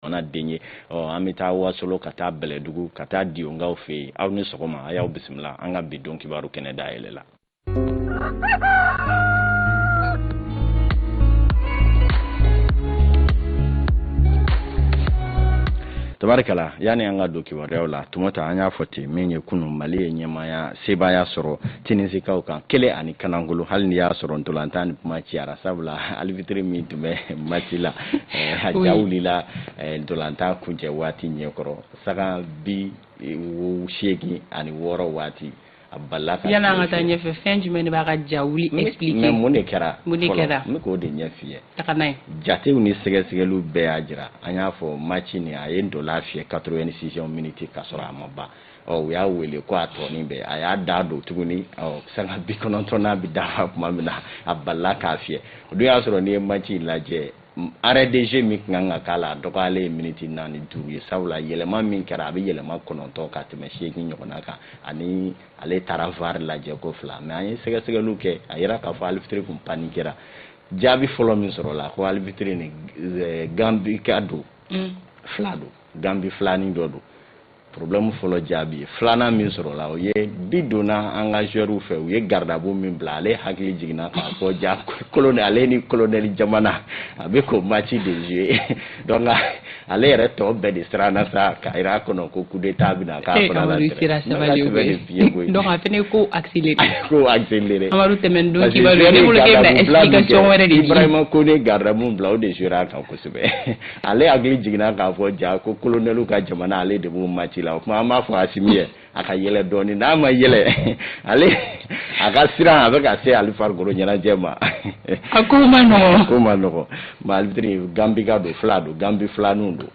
jamana den ye an bɛ taa Wasolo ka taa Bɛlɛdugu ka taa Diyongaw fɛ yen aw ni sɔgɔma a y'aw bisimila an ka bi don kibaru kɛnɛ dayɛlɛ la. Tabarikala yani an ka don kibaruyaw la tumata an y'a fɔ ten min ye kunun Mali ye ɲɛmaya sebaya sɔrɔ tinisikaw kan kelen ani kanangolo hali ni y'a sɔrɔ ntolantan ni kuma ciyara sabula alvitri min tun bɛ mati la a jawulila ntolantan kuncɛ waati ɲɛkɔrɔ saga 86 waati a balaka yana an ka taa ɲɛfɛ fɛn jumɛn de b'a ka jawuli expliquer mais mun de kɛra n bɛ k'o de ɲɛf'i ye takanai jatew ni sɛgɛsɛgɛliw bɛɛ y'a jira an y'a fɔ match ni a ye ndola fiyɛ 86 minutes ka sɔrɔ a ma ban u y'a wele ko a tɔnin bɛɛ a y'a da don tuguni saga 90 n'a bɛ da kuma min na a balila k'a fiyɛ o don y'a sɔrɔ n'i ye match lajɛ arrêt de jeu min kan ka k'a la dɔgɔyalen ye minute 45 ye sabula yɛlɛma min kɛra a bɛ yɛlɛma 9 ka tɛmɛ 8 ɲɔgɔnna kan ani ale taara VAR lajɛ ko 2 mais an ye sɛgɛsɛgɛliw kɛ a yira k'a fɔ arbitre kun paniquera jaabi fɔlɔ min sɔrɔ la ko arbitre ni Gambie ka don fila don Gambie filanin dɔ don problème fɔlɔ jaabi filanan min sɔrɔ la o ye bi donna an ka joueurs fɛ u ye gardabo min bila ale hakili jiginna k'a fɔ ja colonel ale ni colonel jamana a bɛ ko match de jouer donc ale yɛrɛ tɔ bɛɛ de siranna sa k'a yira kɔnɔ ko coup d'état bɛna k'a fana la donc a fɛnɛ ko accéléré ko accéléré Amadu tɛmɛn don kibaru ne bolo k'e bɛna explication wɛrɛ de di Ibrahima Kone gardamu bila o de jouer a kan kosɛbɛ ale hakili jiginna k'a fɔ ja ko colonel ka jamana ale de b'o match la o kuma an b'a fɔ Asimi ye a ka yɛlɛ dɔɔnin n'a ma yɛlɛ ale a ka siran a bɛ ka se Ali Farikolo ɲɛnajɛ ma a ko ma nɔgɔ mais arbitre Gambie ka don fila don Gambie filaninw don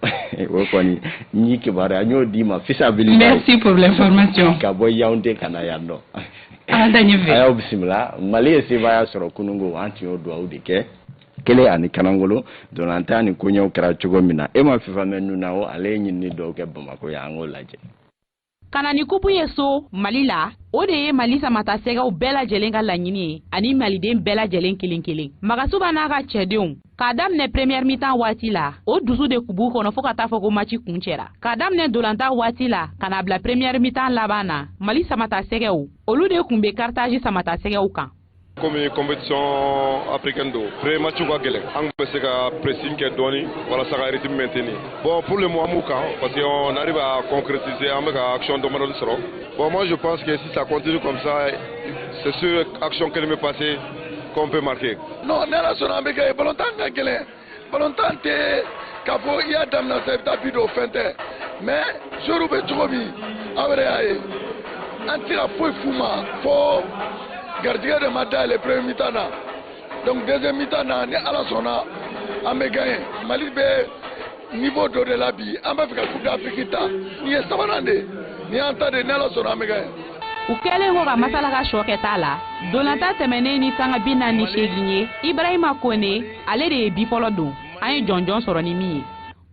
o kɔni n'i kibaruya n y'o d'i ma fisabilité merci pour l'information ka bɔ Yaoundé ka na yan nɔ an ta ɲɛfɛ a y'aw bisimila Mali ye sebaya sɔrɔ kunungo an tun y'o dugawu de kɛ kelen ani kanangolo dolantan ni koɲɛw kɛra cogo min na e ma fifa mɛn nun na o ale ye ɲinini dɔw kɛ Bamako yan an k'o lajɛ. Kanani kupu ye so Mali la o de ye Mali samata sɛgɛw bɛɛ lajɛlen ka laɲini ye ani maliden bɛɛ lajɛlen kelen kelen Magasuba n'a ka cɛdenw k'a daminɛ première mi-temps waati la o dusu de kubu kɔnɔ fo ka taa fɔ ko match kuncɛra k'a daminɛ dolantan waati la ka na bila première mi-temps laban na Mali samata sɛgɛw olu de kun bɛ cartage samata sɛgɛw kan. Comme compétition africaine do premier match ko gɛlɛn an bɛ se ka pressing kɛ dɔɔni walasa ka rythme maintenir bon pour le moment parce qu'on arrive à concrétiser an bɛ ka action dɔmɔdɔli sɔrɔ bon moi je pense que si ça continue comme ça c'est sur action kelen bɛ passer qu'on peut marquer non ne la sɔnna an bɛ kɛ ballontan ka gɛlɛn ballontan tɛ k'a fɔ i y'a daminɛ sa i bɛ taa bi do fɛn tɛ mais joueurs bɛ cogo min aw yɛrɛ y'a ye an tɛ ka foyi f'u ma fo gardien de ma dayɛlɛ premier mi-temps na donc deuxième mi-temps na ni Ala sɔnna an bɛ gagner Mali bɛ niveau dɔ de la bi an b'a fɛ ka coupe d'Afrique ta ni ye sabanan de ni y'an ta de ni Ala sɔnna an bɛ gagner. U kɛlen ko ka masala ka sɔ kɛ t'a la dolantan tɛmɛnen ni sanga 48 ye Ibrahima Kone ale de ye bi fɔlɔ don an ye jɔnjɔn sɔrɔ ni min ye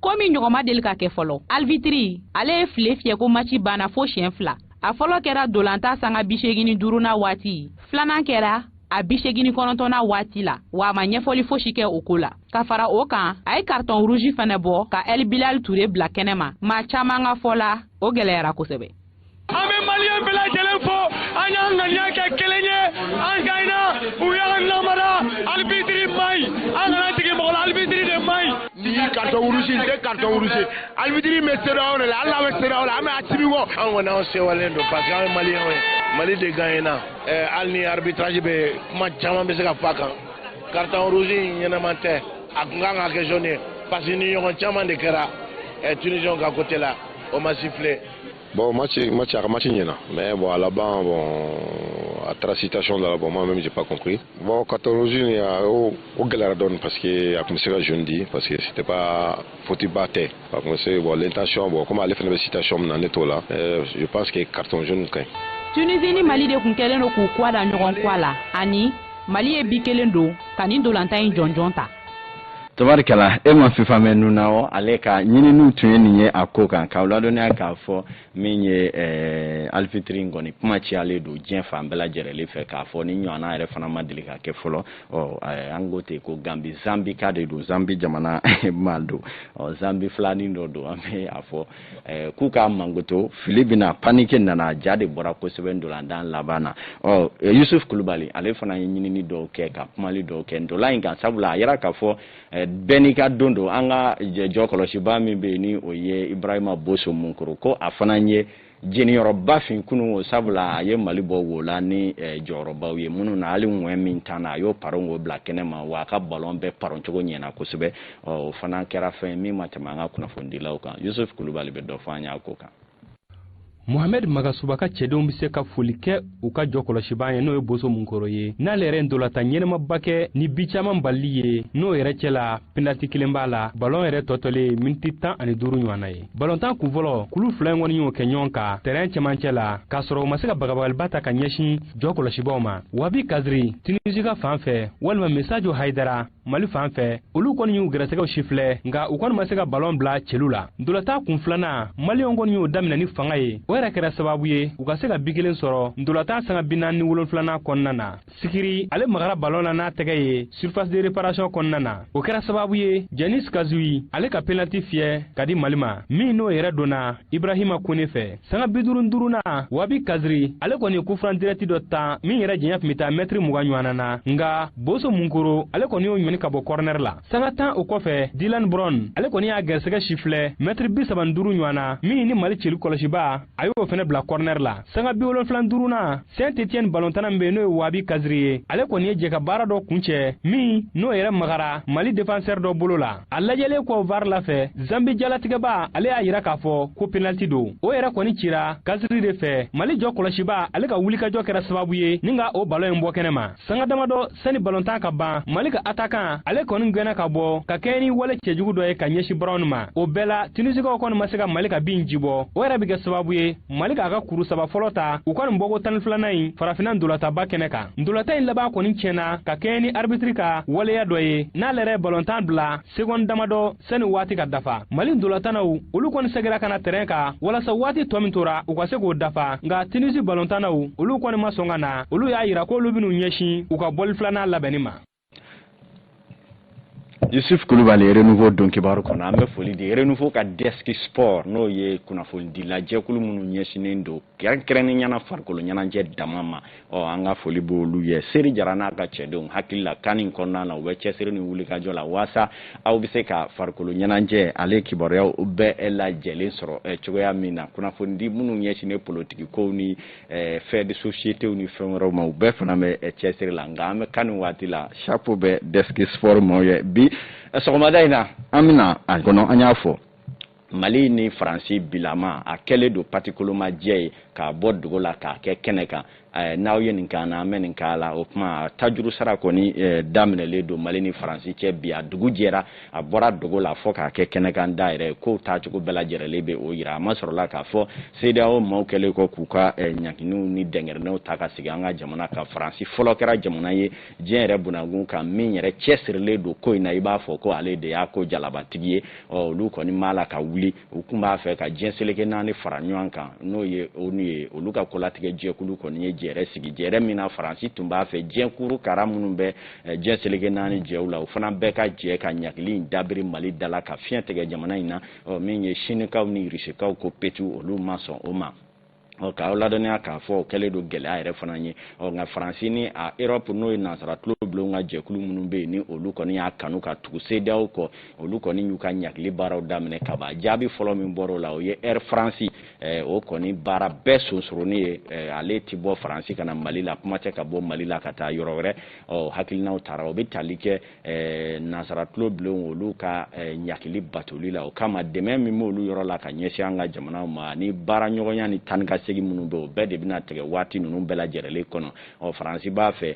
komi ɲɔgɔnma deli ka kɛ fɔlɔ Alvitri ale ye file fiyɛ ko match banna fo siɲɛ 2 a fɔlɔ kɛra dolantan sanga 85 na waati filanan kɛra a 89 na waati la wa a ma ɲɛfɔli fosi kɛ o ko la ka fara o kan a ye carton rouge fana bɔ ka El Bilal Touré bila kɛnɛ ma maa caman ka fɔ la o gɛlɛyara kosɛbɛ. An bɛ maliyɛn bɛɛ lajɛlen fɔ an y'an ŋaniya kɛ kelen ye an gagné u y'an lamara arbitre man ɲi an kana tigɛ mɔgɔ la arbitre de man ɲi. Ni carton rouge n tɛ carton rouge arbitre bɛ CEDEAO de la hali n'a bɛ CEDEAO la an bɛ Asimi kɔ. An kɔni an sewalen don parce que an ye maliyɛnw ye Mali de gagné na hali ni arbitrage bɛ kuma caman bɛ se ka fɔ a kan carton rouge in ɲɛnama tɛ a kun kan ka kɛ jaune ye parce que ni ɲɔgɔn caman de kɛra Tunisien ka côté la o ma sifflé. Bon, match ɲɛna mais bon à la ban bon à la citation là bon moi même j'ai pas compris bon 14 jours au gɛlɛyara dɔɔni parce que a kun bɛ se ka jaune di parce que c'était pas faute ba tɛ a kun bɛ se bon l'intention bon comme ale fana bɛ citation min na ne t'o la je pense que carton jaune ka ɲi. Tunisie ni Mali de kun kɛlen don k'u kɔ da ɲɔgɔn kɔ la ani Mali ye bi kelen don ka ni dolantan in jɔnjɔn ta. tabarkala e ma fifa menuna o ale ka nyini nu tun ni ye akokan ka wala don ya ka fo min ye alfitri ngoni kuma ci ale do jen fa mbela jerele fe ka fo ni nyona ere fana madili ka ke folo o angote ko gambi zambi ka de do zambi jamana maldo o zambi flani do ame afo kuka mangoto filibina panike nana jade bora ko $7 dan labana o Yusuf Kulubali ale fana nyini ni do ke ka mali do ke ndola inga sabula yara ka fo benika dondo anga jokolo shiba mi be ni oye Ibrahima Boso Munkuru ko afana nye jeni yoroba fin kunu sabula ye mali bo wola ni joroba ye munu na ali nwe min tana yo parongo black enema wa ka ballon be paron chogo nyena ko sebe o fana kera fe mi matamanga kuna fondila uka Yusuf Kulubali be do fanya akoka Mohamed Magasubaka cedon bi se ka folike u ka jokolosi banye no e Boso Munkoro ye na lere ndolata nyenema bake ni bichaman balli ye no yere cela penalty kilemba la ballon yere totole minti 15 nywana ye ballon tan ku volo kulu flengo ni yo kenyonka terrain chemancela kasoro masika bagabagal bata ka nyeshi jokolosi boma wabi kazri Tunisia fanfe walma message haidara mali fanfe olu koni yu gresega shifle nga u kon masika ballon bla celula ndolata kun flana mali ongon yu damina ni fanga ye wera kera sababu ye u ka se ka bigelen sɔrɔ ndolata sanga binani wolonfilana kɔnɔna na sikiri ale magara ballon na tɛgɛ ye surface de réparation kɔnɔna na o kɛra sababu ye Janis Kazui ale ka penalty fiyɛ ka di Mali ma min n'o yɛrɛ donna Ibrahima Kone fɛ sanga 55 na Wabi Kazri ale kɔni coup franc direct dɔ ta min yɛrɛ jɛnya tun bɛ taa mètre 20 ɲɔgɔnna na nga Boso Munkoro ale kɔni y'o ɲɔni ka bɔ corner la sanga 10 o kɔfɛ Dylan Brown ale kɔni y'a gɛrɛsɛgɛ chiflɛ mètre 75 ɲɔgɔnna min ni Mali celu kɔlɔsiba ayo fene bla corner la sanga bi wolonflan duruna Saint-Etienne balontana mbe no Wabi Kazri ale koni ye jeka bara do kunche mi no yere magara Mali défenseur do bolo la alajele ko var la fe Zambi jalatige ba ale a yira ka fo ko penalty do o yere koni cira Kazri de fe Mali jokoloshi ba ale ka wuli ka jokera sababu ye ninga o ballon mbo kenema sanga damado sani balontan ka ba Mali ka attaquant ale koni ngena ka bo ka keni wala cejugu do e ka nyeshi Brown ma o bela Tunisia ko koni masika Mali ka binjibo o yere biga sababu ye Mali ka kuru saba folota u kɔni mbogo tan filana in farafina ndolata ba kɛnɛ kan ndolata in laba kɔni tiɲɛna ka kɛ ni arbitre ka waleya dɔ ye n'a lɛrɛ ballontan bila seconde damadɔ sani waati ka dafa Mali ndolotanaw olu kɔni segira kana terrain ka walasa waati tɔ min tora u ka se k'o dafa nka Tunisie ballontannaw olu kɔni ma sɔn ka na olu y'a yira ko olu bɛn'u ɲɛsin u ka bɔli filanan labɛnni ma Yusuf Kulubali renouveau donc kibaru kono ambe foli di renouveau ka desk sport no ye kuna foli di la jekulu munu nyesinen do kreni nyana farkolo nyana je damama o anga foli bo lu ye seri jarana ka chedon hakilla kanin konna na we cheseri ni wuli ka jola wasa au bise ka farkolo nyana je ale kibaru ya ube ela jele soro choya mina kuna foli di munu nyesine politique ko ni fait de société ni fenro ma ube fana me cheseri la ngame kanin watila chapeau be desk sport mo ye bi sɔgɔmadaina amina akono anyafo Mali ni Faransi bilama a kɛle do particulièrement jɛ ka bɔ dugu la ka kɛ kɛnɛ kan n'aw ye nin kan na mɛ nin kala o kuma tajuru sara kɔni daminɛlen do Mali ni Faransi cɛ bi a dugu jɛra a bɔra dugu la fɔ k'a kɛ kɛnɛ kan da yɛrɛ ko taacogo bɛɛ lajɛlen bɛ o yira a ma sɔrɔla k'a fɔ CEDEAO maaw kɛlen kɔ k'u ka ɲanginiw ni dɛngɛrɛnɛw ta ka sigi an ka jamana kan Faransi fɔlɔ kɛra jamana ye diɲɛ yɛrɛ bunakun kan min yɛrɛ cɛsirilen do ko in na i b'a fɔ ko ale de y'a ko jalabatigi ye olu kɔni m'a la ka wuli u kun b'a fɛ ka diɲɛ seleke naani fara ɲɔgɔn kan n'o ye ONU ye olu ka kolatigɛ jɛkulu kɔni ye jɛrɛ sigi jɛrɛ min na Faransi tun b'a fɛ diɲɛkuru kara minnu bɛ diɲɛ seleke naani jɛw la o fana bɛɛ ka jɛ ka ɲagili in dabiri Mali dala ka fiɲɛ tigɛ jamana in na min ye Sinikaw ni Rusikaw ko petu olu ma sɔn o ma ka ladɔniya k'a fɔ o kɛlen do gɛlɛya yɛrɛ fana ye nka Faransi ni a Europe n'o ye nansara tulo bulon ka jɛkulu minnu bɛ yen ni olu kɔni y'a kanu ka tugu CEDEAO kɔ olu kɔni y'u ka ɲagili baaraw daminɛ kaban jaabi fɔlɔ min bɔra o la o ye Air France o kɔni baara bɛɛ sonsoronni ye ale ti bɔ Faransi ka na Mali la kuma tɛ ka bɔ Mali la ka taa yɔrɔ wɛrɛ hakilinaw taara o bɛ tali kɛ nansara tulo bulon olu ka ɲagili batoli la o kama dɛmɛ min b'olu yɔrɔ la ka ɲɛsin an ka jamanaw ma ni baara ɲɔgɔnya ni tan ka segin minnu bɛ o bɛɛ de bɛna tigɛ waati ninnu bɛɛ lajɛlen kɔnɔ Faransi b'a fɛ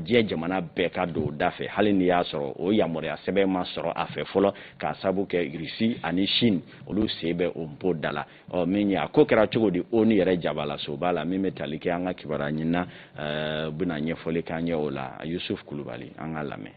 diɲɛ jamana bɛɛ ka don o da fɛ hali ni y'a sɔrɔ o yamaruya sɛbɛn ma sɔrɔ a fɛ fɔlɔ k'a sabu kɛ Rusi ani Chine olu sen bɛ o bo da la min ye a ko kɛra cogo di ONU yɛrɛ jabala so b'a la min bɛ tali kɛ an ka kibaruya ɲinina bɛna ɲɛfɔli k'an ye o la Yusuf Kulubali an ka lamɛn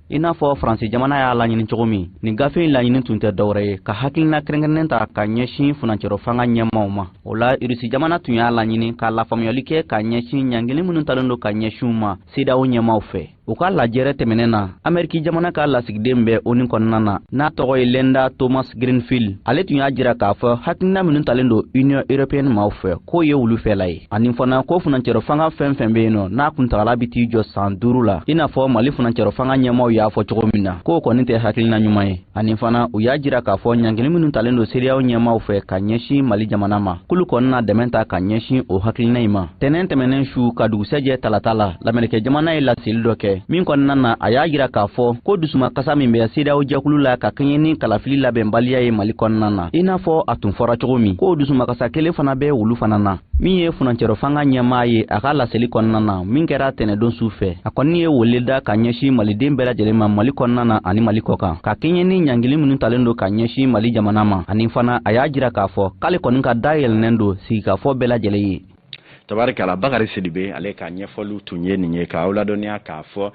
i n'a fɔ Faransi jamana y'a laɲini cogo min nin gafe in laɲini tun tɛ dɔwɛrɛ ye ka hakilina kɛrɛnkɛrɛnnen ta ka ɲɛsin furancɛro fanga ɲɛmaaw ma o la Irisi jamana tun y'a laɲini ka lafaamuyali kɛ ka ɲɛsin ɲangili minnu talen don ka ɲɛsin ma CEDEAO ɲɛmaaw fɛ u ka lajɛrɛ tɛmɛnen na Amɛriki jamana ka lasigiden bɛ ONU kɔnɔna na n'a tɔgɔ ye Linda Thomas Greenfield ale tun y'a jira k'a fɔ hakilina minnu talen don Union Européenne maaw fɛ k'o ye olu fɛla ye ani fana ko furancɛro fanga fɛn fɛn bɛ yen nɔ n'a kuntagala bi t'i jɔ san 5 la i n'a fɔ Mali furancɛro fanga ɲɛmaaw y'a fɔ cogo min na k'o kɔni tɛ hakilina ɲuman ye ani fana u y'a jira k'a fɔ ɲangili minnu talen don CEDEAO ɲɛmaaw fɛ ka ɲɛsin Mali jamana ma k'olu kɔni na dɛmɛ ta ka ɲɛsin o hakilina in ma tɛnɛn tɛmɛnen su ka dugusɛjɛ talata la lamɛnnikɛ jamana ye laseli dɔ kɛ min kɔnɔna na a y'a jira k'a fɔ ko dusuma kasa min bɛ CEDEAO jɛkulu la ka kɛɲɛ ni kalafili labɛnbaliya ye Mali kɔnɔna na i n'a fɔ a tun fɔra cogo min k'o dusuma kasa kelen fana bɛ olu fana na min ye furancɛro fanga ɲɛmaa ye a ka laseli kɔnɔna na min kɛra tɛnɛdon su fɛ a kɔni ye wele da ka ɲɛsin maliden bɛɛ lajɛlen ma Mali kɔnɔna na ani Mali kɔkan ka kɛɲɛ ni ɲangili minnu talen don ka ɲɛsin Mali jamana ma ani fana a y'a jira k'a fɔ k'ale kɔni ka dayɛlɛnnen don sigikafɔ bɛɛ lajɛlen ye tabarikala Bakari Sidibe ale ka ɲɛfɔliw tun ye nin ye k'aw ladɔnniya k'a fɔ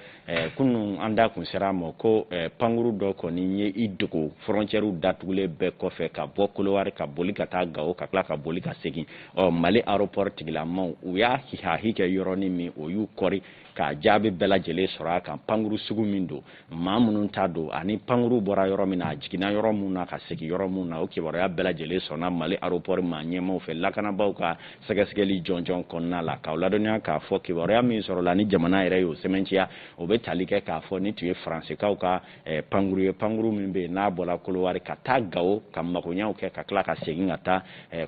kunun an da kun sera ma ko pankuru dɔ kɔni ye i dogo frontières datugulen bɛɛ kɔfɛ ka bɔ Kolowari ka boli ka taa Gao ka tila ka boli ka segin Mali aéroport tigilamaw u y'a hihahi kɛ yɔrɔnin min o y'u kɔri ka jaabi bɛɛ lajɛlen sɔrɔ a kan pankuru sugu min don maa minnu ta don ani pankuru bɔra yɔrɔ min na a jiginna yɔrɔ min na ka segin yɔrɔ min na o kibaruya bɛɛ lajɛlen sɔnna Mali aéroport maa ɲɛmaaw fɛ lakanabaw ka sɛgɛsɛgɛli jɔnjɔn kɔnɔna la k'aw ladɔnniya k'a fɔ kibaruya min sɔrɔla ni jamana yɛrɛ y'o sɛmɛntiya o bɛ tali kɛ k'a fɔ ni tun ye Faransikaw ka pankuru ye pankuru min bɛ yen n'a bɔra Kolowari ka taa Gao ka magoɲɛw kɛ ka tila ka segin ka taa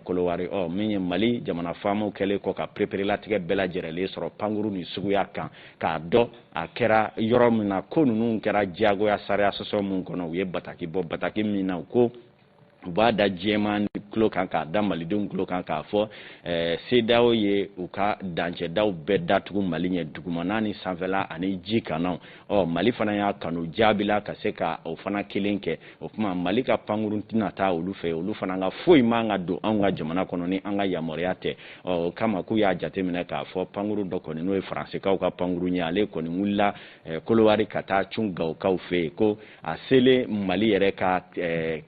Kolowari min ye Mali jamana faamaw kɛlen kɔ ka pereperelatigɛ bɛɛ lajɛlen sɔrɔ pankuru ni suguya kan k'a dɔn a kɛra yɔrɔ min na ko ninnu kɛra diyagoya sariya sɔsɔ min kɔnɔ u ye bataki bɔ bataki min na ko u b'a da jɛman tulo kan k'a da malidenw tulo kan k'a fɔ CEDEAO ye u ka dancɛdaw bɛɛ datugu Mali ɲɛ dugumana ni sanfɛla ani ji kannaw Mali fana y'a kanu jaabila ka se ka o fana kelen kɛ o kuma Mali ka pankuru tɛna taa olu fɛ olu fana ka foyi man ka don anw ka jamana kɔnɔ ni an ka yamaruya tɛ o kama k'u y'a jateminɛ k'a fɔ pankuru dɔ kɔni n'o ye Faransikaw ka pankuru ye ale kɔni wulila Kolowari ka taa cun Gawokaw fɛ yen ko a selen Mali yɛrɛ ka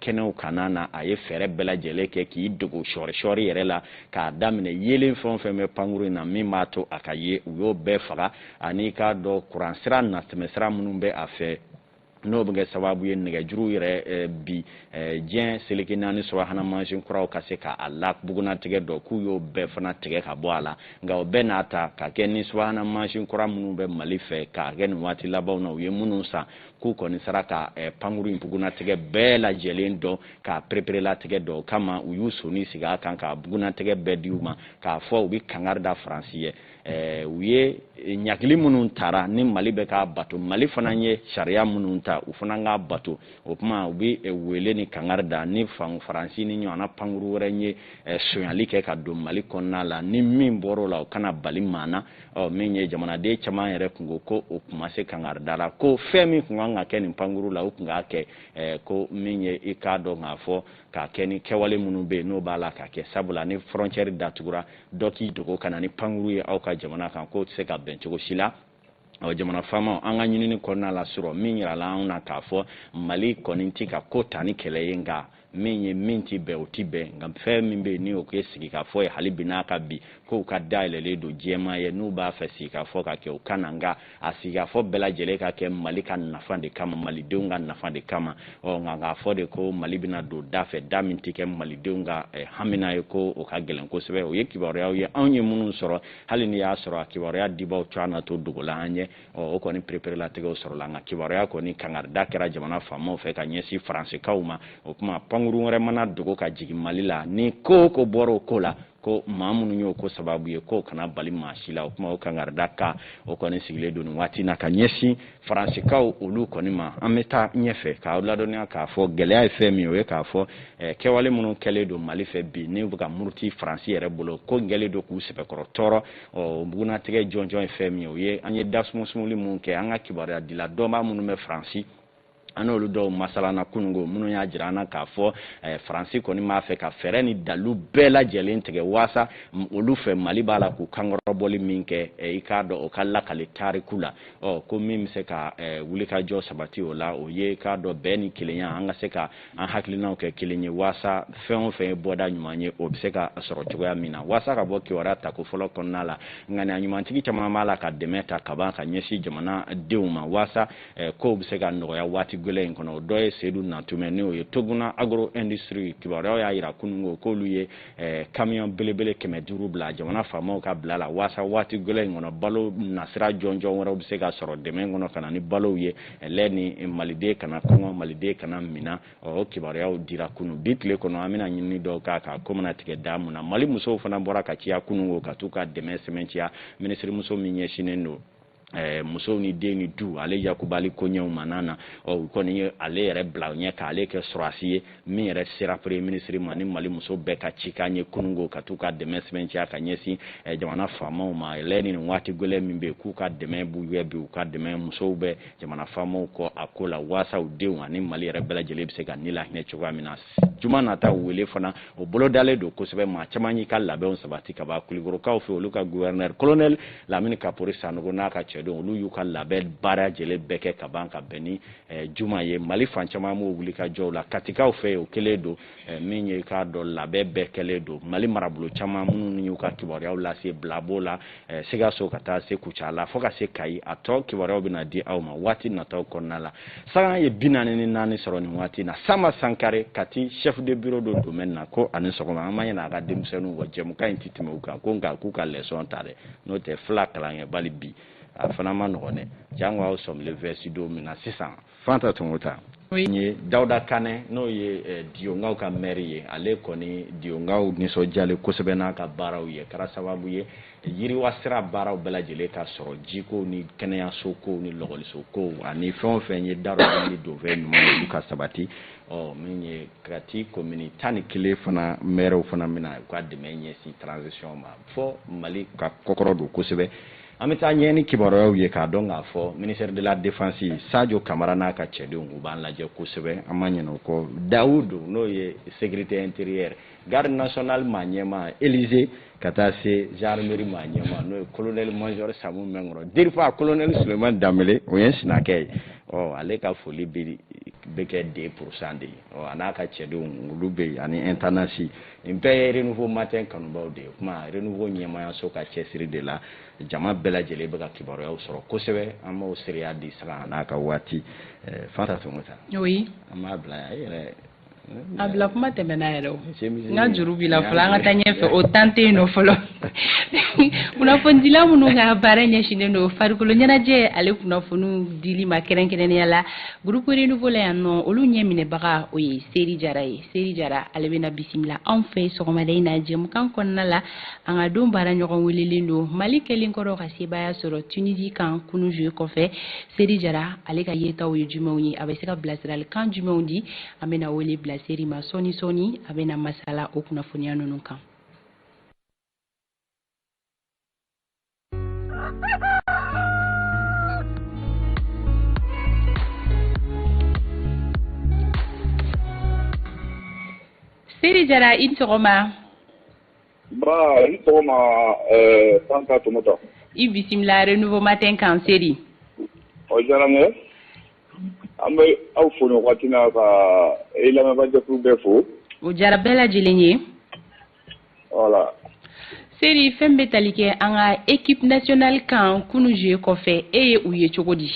kɛnɛw kanna na a ye fɛɛrɛ bɛɛ lajɛlen kɛ k'i dogo sɔri yɛrɛ la k'a daminɛ yelen fɛn fɛn bɛ pankuru in na min b'a to a ka ye u y'o bɛɛ faga ani k'a dɔn kuran sira natɛmɛsira minnu bɛ a fɛ n'o bɛ kɛ sababu ye nɛgɛjuru yɛrɛ bi diɲɛ seleke naani subahana mansin kuraw ka se k'a la bugunatigɛ dɔ k'u y'o bɛɛ fana tigɛ ka bɔ a la nka o bɛɛ n'a ta ka kɛ ni subahana mansin kura minnu bɛ Mali fɛ k'a kɛ nin waati labanw na u ye minnu san k'u kɔni sera ka pankuru in bugunatigɛ bɛɛ lajɛlen dɔn k'a pereperelatigɛ dɔ o kama u y'u soni sigi a kan k'a bugunatigɛ bɛɛ di u ma k'a fɔ u bɛ kangari da Faransi ye u ye ɲagili minnu tara ni Mali bɛ k'a bato Mali fana ye sariya minnu ta u fana k'a bato o kuma u bɛ wele ni kangari da ni Faransi ni ɲɔgɔnna pankuru wɛrɛ ye sonyali kɛ ka don Mali kɔnɔna la ni min bɔr'o la o kana bali maa na min ye jamanaden caman yɛrɛ kun ko o kuma se kangari da la ko fɛn min kun kan ka kɛ nin pankuru la o kun k'a kɛ ko min ye i k'a dɔn k'a fɔ k'a kɛ ni kɛwale minnu bɛ yen n'o b'a la k'a kɛ sabula ni frontière datugura dɔ k'i dogo ka na ni pankuru ye aw ka jamana kan k'o tɛ se ka bɛn cogo si la jamana faamaw an ka ɲinini kɔnɔna la sɔrɔ min yirala anw na k'a fɔ Mali kɔni tɛ ka ko ta ni kɛlɛ ye nka min ye min tɛ bɛn o tɛ bɛn nka fɛn min bɛ yen ni o kɛ sigi ka fɔ ye hali bi n'a ka bi k'u ka dayɛlɛlen don jɛman ye n'u b'a fɛ sigi ka fɔ ka kɛ o ka na nka a sigi ka fɔ bɛɛ lajɛlen ka kɛ Mali ka nafa de kama malidenw ka nafa de kama nka k'a fɔ de ko Mali bɛna don da fɛ da min tɛ kɛ malidenw ka hamina ye ko o ka gɛlɛn kosɛbɛ o ye kibaruyaw ye anw ye minnu sɔrɔ hali ni y'a sɔrɔ a kibaruya dibaw co an na to dogola an ye o kɔni pereperelatigɛw sɔrɔla nka kibaruya kɔni kangarida kɛra jamana faamaw fɛ ka ɲɛsin Faransikaw ma o kuma pankuru wɛrɛ mana dogo ka jigin Mali la ni ko ko bɔra o ko la ko maa minnu y'o ko sababu ye k'o kana bali maa si la o kuma o kangarida ka o kɔni sigilen don nin waati na ka ɲɛsin Faransikaw olu kɔni ma an bɛ taa ɲɛfɛ k'aw ladɔnniya k'a fɔ gɛlɛya ye fɛn min o ye k'a fɔ kɛwale minnu kɛlen don Mali fɛ bi ni bɛ ka muruti Faransi yɛrɛ bolo ko gɛlɛn don k'u sɛbɛkɔrɔ tɔɔrɔ bugunatigɛ jɔnjɔn ye fɛn min o ye an ye dasumusumuli minnu kɛ an ka kibaruya dila dɔnbaa minnu bɛ Faransi anolu do masalana kunungo munu ya jirana ka fo Francis koni ma fe ka fere ni dalu bela jelen tege wasa olu fe Mali bala ku kangoro boli minke ikado o kala kale tarikula ko mim se ka wuli ka jo sabati ola o ye ka do beni kilenya anga se ka an haklina ke kilenye wasa fe boda nyumanye o se ka soro joya mina wasa ka bo ki warata ko folo konnala ngani anyumantiki chama mala ka demeta kaba ka nyesi jamana deuma wasa ko se ka no ya wati gole nkono doye sedu na tumeni o ye toguna agro industry kibaro ya ira kunungo ko luye camion belebele kemeduru bla jamana famo ka bla la wasa wati gole ngono balo nasira jonjo wora se ka soro deme ngono kana ni balo ye leni malide kana kongo malide kana mina o kibaro ya dira kunu bitle kono amina nyini do ka komana tike damu na Mali muso fana bora ka ciya kunungo ka tuka deme sementia ministre muso minye shinendo muso ni deni du ale yakubali konya manana o koni ale rebla nya ka ale ke srasiye mi re sera premier ministre mani Mali muso be ka chikanye kunungo katuka demesment ya kanyesi jamana fama ma eleni ni wati gole mimbe kuka deme buye bi uka deme muso be jamana fama ko akola wasa ude wani Mali rebla jele bise ka nila hine chwa minas juma nata wele fana o bolo dale do ko sebe ma chamanyi kala be on sabati ka ba kuligoro ka ofi oluka gouverneur colonel Lamine Kapori Sanogo na ka donc lu yuka label bara jele beke kabanka beni juma ye Mali fanchama mo wulika jola katika ofe o keledo minye ka do label bekeledo Mali marabulo chama munu nyuka kibori au la se blabola siga so kata se kuchala foka se kai ato kibori bina di au ma wati na taw konala sanga ye binane ni nani soro ni wati na Sama Sankare kati chef de bureau do domaine na ko ani sokoma amanya na ga demsenu wo jemuka intitime uka ko nga kuka leson tare no te flak la nge bali bi afana nogone jangwa o som le vesido mina 600 fanta tumuta ni Dauda Kane no ye dionga ka merie ale koni dionga ni so jale kosebe na ka baraw ye kara sababu ye yiri wasira baraw bela jele ka soro jiko ni kenya soko ni logoli soko ani fenye daro ni do ve no ka sabati o menye krati community kile fana mero fana mina kwa de menye si transition ma fo Mali ka kokoro do kosebe amita nyeni kibaro ye ka donga fo ministère de la défense Sadio Camara na ka chede nguban la je kusebe amanye no ko Daoudou no ye sécurité intérieure garde nationale Manyema Élysée katase gendarmerie Manyema no colonel major Samu Mengro dirfa colonel Suleiman Damele oyen sinake ale ka foli bi beke 2% de anaka chede ngulube ani international impe renouveau matin kanubao de kuma renouveau nyema ya soka chesiri de la jama bela jele beka kibaro ya usoro kosebe ama usiriya di sala anaka wati fanta tumuta oui ama bla ere abla kuma temena ero nga juru bila fulanga tanye fe otante no folo kuna fondila munu ga baranya shine no farikulo nyana je ale kuna fonu dili makerenkene yala groupe renouveau la no olu nyemine baga oyi seri jara ale bena bisimila en fait so ma dai na je mukan konna la anga dum baranya ko welelindo Mali kelin koro ga sebaya soro Tunisie kan kunu je ko fe seri jara ale ga yeta o yujumoni abeseka blasral kan jumoni amena wele seri ma soni abena masala okuna funia nununka seri jara intogoma ba intogoma tanta tomoto ibisimla renouveau matin kan seri o jarame ambe au fono watina ka ila ma jafu befo o jarabela jilenye voilà seri fembe talike anga équipe nationale kan kunu je ko fe eye uye chogodi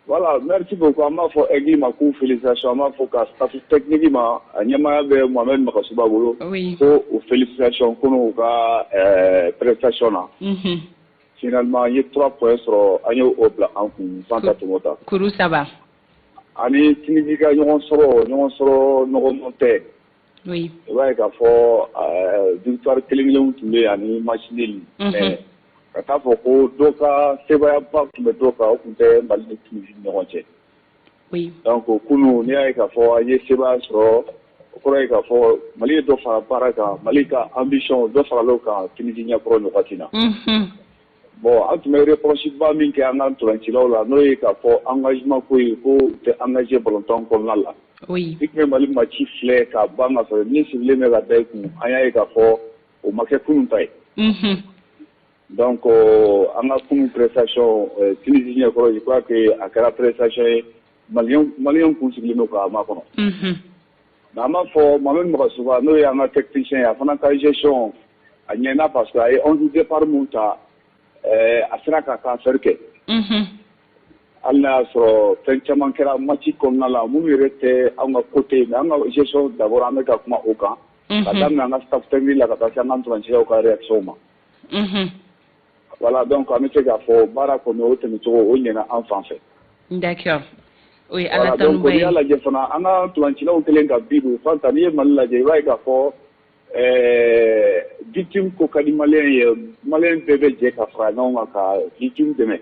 voilà merci beaucoup ama fo egi ma ku félicitations ama fo ka staff technique ma nyama be Mohamed Makasuba golo oui ko félicitations kono ka prestation na finalement il y a 3 points sur agneau au plat en Santa Tomota. Kuru saba. Ani Tinidika ñon soro no monté. Oui. Ouais ka fo victoire kelinglew tumbe ani machinel. Ka fo ko doka sebaya pa tumbe doka o kunte mbali Tunisie ñonche. Oui. Donc kunu ni ay ka fo ay seba soro ko ay ka fo Mali do fa baraka Malika ambition do fa loka Tunisie nya pro no katina. bon an tun bɛ reprocheba min kɛ an ka ntolancilaw la n'o ye k'a fɔ engagement ko ye ko u tɛ engagé ballontan kɔnɔna la i tun bɛ mali match filɛ k'a ban ka sɔrɔ min sigilen bɛ ka da i kun an y'a ye k'a fɔ o ma kɛ kunun ta ye donc an ka kunun prestation Tunisie ɲɛkɔrɔ je crois que a kɛra prestation ye maliyɛnw kun sigilen don k'a makɔnɔ mais an b'a fɔ Mohamed Magasuba n'o ye an ka technicien ye a fana ka gestion a ɲɛna parce que a ye 11 départ mun ta a sera ka transfert kɛ hali n'a y'a sɔrɔ fɛn caman kɛra match kɔnɔna la minnu yɛrɛ tɛ an ka côté mais an ka gestion d'abord an bɛ ka kuma o kan ka daminɛ an ka staff technique la ka taa se an ka ntolancilaw ka réaction ma voilà donc an bɛ se k'a fɔ baara kɔni o tɛmɛcogo o ɲɛna an fan fɛ d'accord oui ala donc n'i y'a lajɛ fana an ka ntolancilaw kɛlen ka bi don Fanta n'i ye Mali lajɛ i b'a ye k'a fɔ victime ko ka di maliyɛn ye maliyɛn bɛɛ bɛ jɛ ka fara ɲɔgɔn kan ka victime dɛmɛ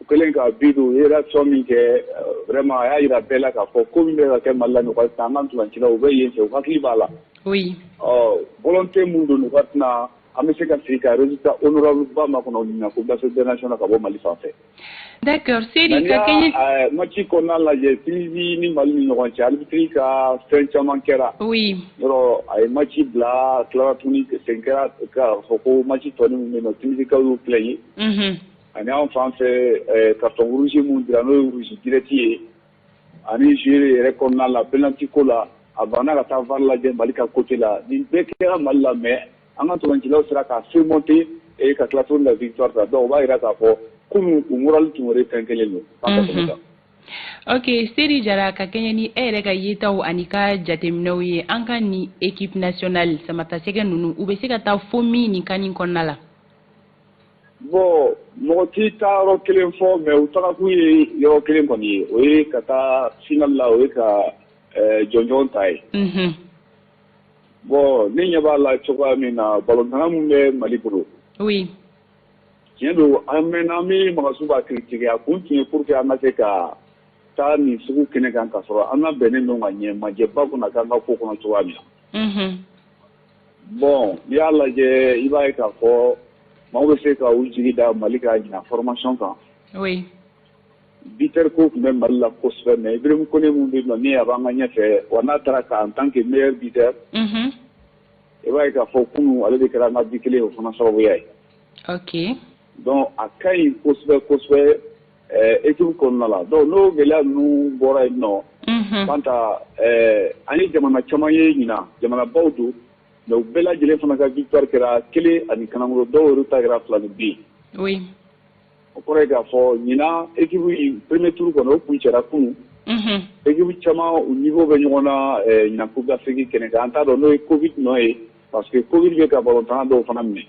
u kɛlen ka bi don u ye réaction min kɛ vraiment a y'a yira bɛɛ la k'a fɔ ko min bɛ ka kɛ Mali la nin waati an ka ntolancilaw u bɛ yen fɛ u hakili b'a la oui volonté mun don nin waati na an bɛ se ka sigi ka résultat honorable ba makɔnɔ nin na Coupe d'Afrique des Nations ka bɔ Mali fan fɛ d'accord Seri ka kɛɲɛ match kɔnɔna lajɛ Tunisie ni Mali ni ɲɔgɔn cɛ arbitre ka fɛn caman kɛra oui yɔrɔ a ye match bila tilara tuguni sen kɛra k'a fɔ ko match tɔnin min bɛ yen nɔ Tunisikaw y'u plaigné ani an fan fɛ carton rouge mun dira n'o ye rouge direct ye ani joueur yɛrɛ kɔnɔna la penalty ko la a banna ka taa VAR lajɛ Mali ka côté la nin bɛɛ kɛra Mali la mais an ka ntolancilaw sera ka surmonter ka tila tuguni la victoire ta donc o b'a yira k'a fɔ kunun u moral tun wɛrɛ fɛn kelen don k'an ka tɛmɛ kan. ok Seri Jara ka kɛɲɛ ni e yɛrɛ ka yetaw ani ka jateminɛw ye an ka ni équipe nationale samatasɛgɛ ninnu u bɛ se ka taa fo min nin kan nin kɔnɔna la. bon mɔgɔ t'i taa yɔrɔ kelen fɔ mais u tagakun ye yɔrɔ kelen kɔni ye o ye ka taa final la o ye ka jɔnjɔn ta ye. bon ne ɲɛ b'a la cogoya min na ballontan mun bɛ Mali bolo. oui. tiɲɛ don an mɛnna an bɛ Magasuba critiquer a kun tun ye pour que an ka se ka taa nin sugu kɛnɛ kan ka sɔrɔ an labɛnnen don ka ɲɛ majɛba kunna k'an ka ko kɔnɔ cogoya min na. bon n'i y'a lajɛ i b'a ye k'a fɔ maaw bɛ se ka u jigi da Mali ka ɲina formation kan. oui. Bitter ko tun bɛ Mali la kosɛbɛ mais Ibrahim Kone mun bɛ yen nɔ ni a b'an ka ɲɛfɛ wa n'a taara ka en tant que meilleur buteur. i b'a ye k'a fɔ kunun ale de kɛra an ka bi kelen o fana sababuya ye. ok. donc a ka ɲi kosɛbɛ kosɛbɛ équipe kɔnɔna la donc n'o gɛlɛya ninnu bɔra yen nɔ. Fanta an ye jamana caman ye ɲina jamanabaw don mais u bɛɛ lajɛlen fana ka victoire kɛra 1 ani kanangolo dɔw yɛrɛ ta kɛra 2 ni 2. oui. o kɔrɔ ye k'a fɔ ɲina équipe premier tour kɔnɔ o kun cɛra kunun. équipe caman u niveau bɛ ɲɔgɔn na ɲina Coupe d'Afrique kɛnɛ kan an t'a dɔn n'o ye Covid nɔ ye parce que Covid bɛ ka ballontan dɔw fana minɛ.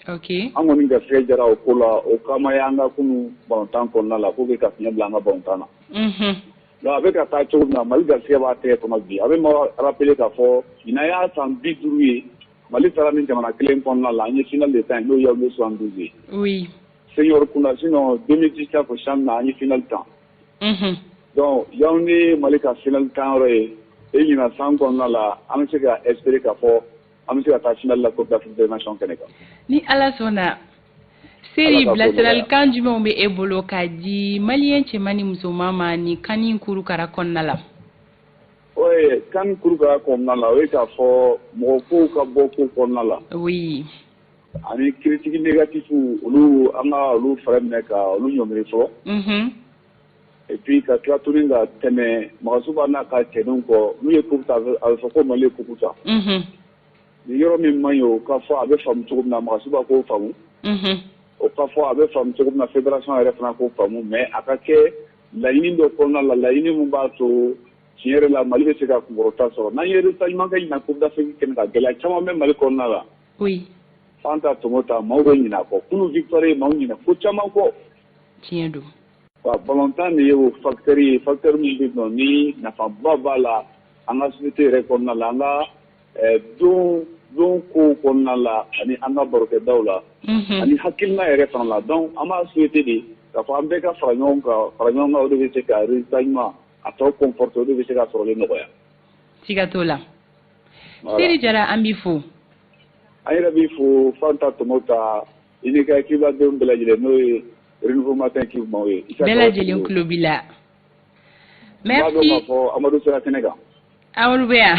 ok. an kɔni garisɛgɛ jara o ko la o kama y'an ka kunun ballontan kɔnɔna la pour que ka fiɲɛ bila an ka ballontan na. donc a bɛ ka taa cogo min na Mali garisɛgɛ b'a tɛgɛ kɔnɔ bi a bɛ ma rappeler k'a fɔ ɲina y'a san 50 ye Mali taara ni jamana kelen kɔnɔna la an ye final de ta n'o ye Yaoundé 72 ye. oui. senior kunda sinon 2019 ko champ na an ye final tan. donc Yaoundé Mali ka final tan yɔrɔ ye e ɲina san kɔnɔna la an bɛ se ka espérer k'a fɔ an bɛ se ka taa final la Coupe d'Afrique des Nations kɛnɛ kan. ni ala sɔnna Seri bilasiralikan jumɛnw bɛ e bolo k'a di maliyɛn cɛman ni musoman ma ni kan in kurukara kɔnɔna la. oui kan kurukara kɔnɔna la o ye k'a fɔ mɔgɔ kow ka bɔ ko kɔnɔna la. oui. ani critique négatif olu an ka olu fara minɛ ka olu ɲɔngiri fɔlɔ. et puis ka tila tuguni ka tɛmɛ Magasuba n'a ka cɛdenw kɔ n'u ye coupe ta a bɛ fɔ ko Mali ye coupe ta. ni yɔrɔ min man ɲi o ka fɔ a bɛ faamu cogo min na Magasuba k'o faamu. o ka fɔ a bɛ faamu cogo min na fédération yɛrɛ fana k'o faamu mais a ka kɛ laɲini dɔ kɔnɔna la laɲini min b'a to tiɲɛ yɛrɛ la Mali bɛ se ka kunkɔrɔta sɔrɔ n'an ye résultat ɲuman kɛ ɲina Coupe d'Afrique kɛnɛ kan gɛlɛya caman bɛ Mali kɔnɔna la. oui. Fanta tɔmɔ ta maaw bɛ ɲina kɔ kunun victoire ye maaw ɲina ko caman kɔ. tiɲɛ don. wa ballontan de ye o facteur ye facteur min bɛ yen nɔ ni nafaba b'a la an ka société yɛrɛ kɔnɔna la an ka don ko kɔnɔna la ani an ka barokɛdaw la. ani hakilina yɛrɛ fana la donc an b'a souhaité de k'a fɔ an bɛɛ ka fara ɲɔgɔn kan o de bɛ se ka résultat ɲuman a tɔ conforter o de bɛ se ka sɔrɔli nɔgɔya. siga t'o la. Seri Jara an b'i fo. an yɛrɛ b'i fo Fanta Tomota i ni ka kiba don bela jile no e renouveau matin ki mo e bela jile klobila merci Amadou Sera Sénégal Amadou Bea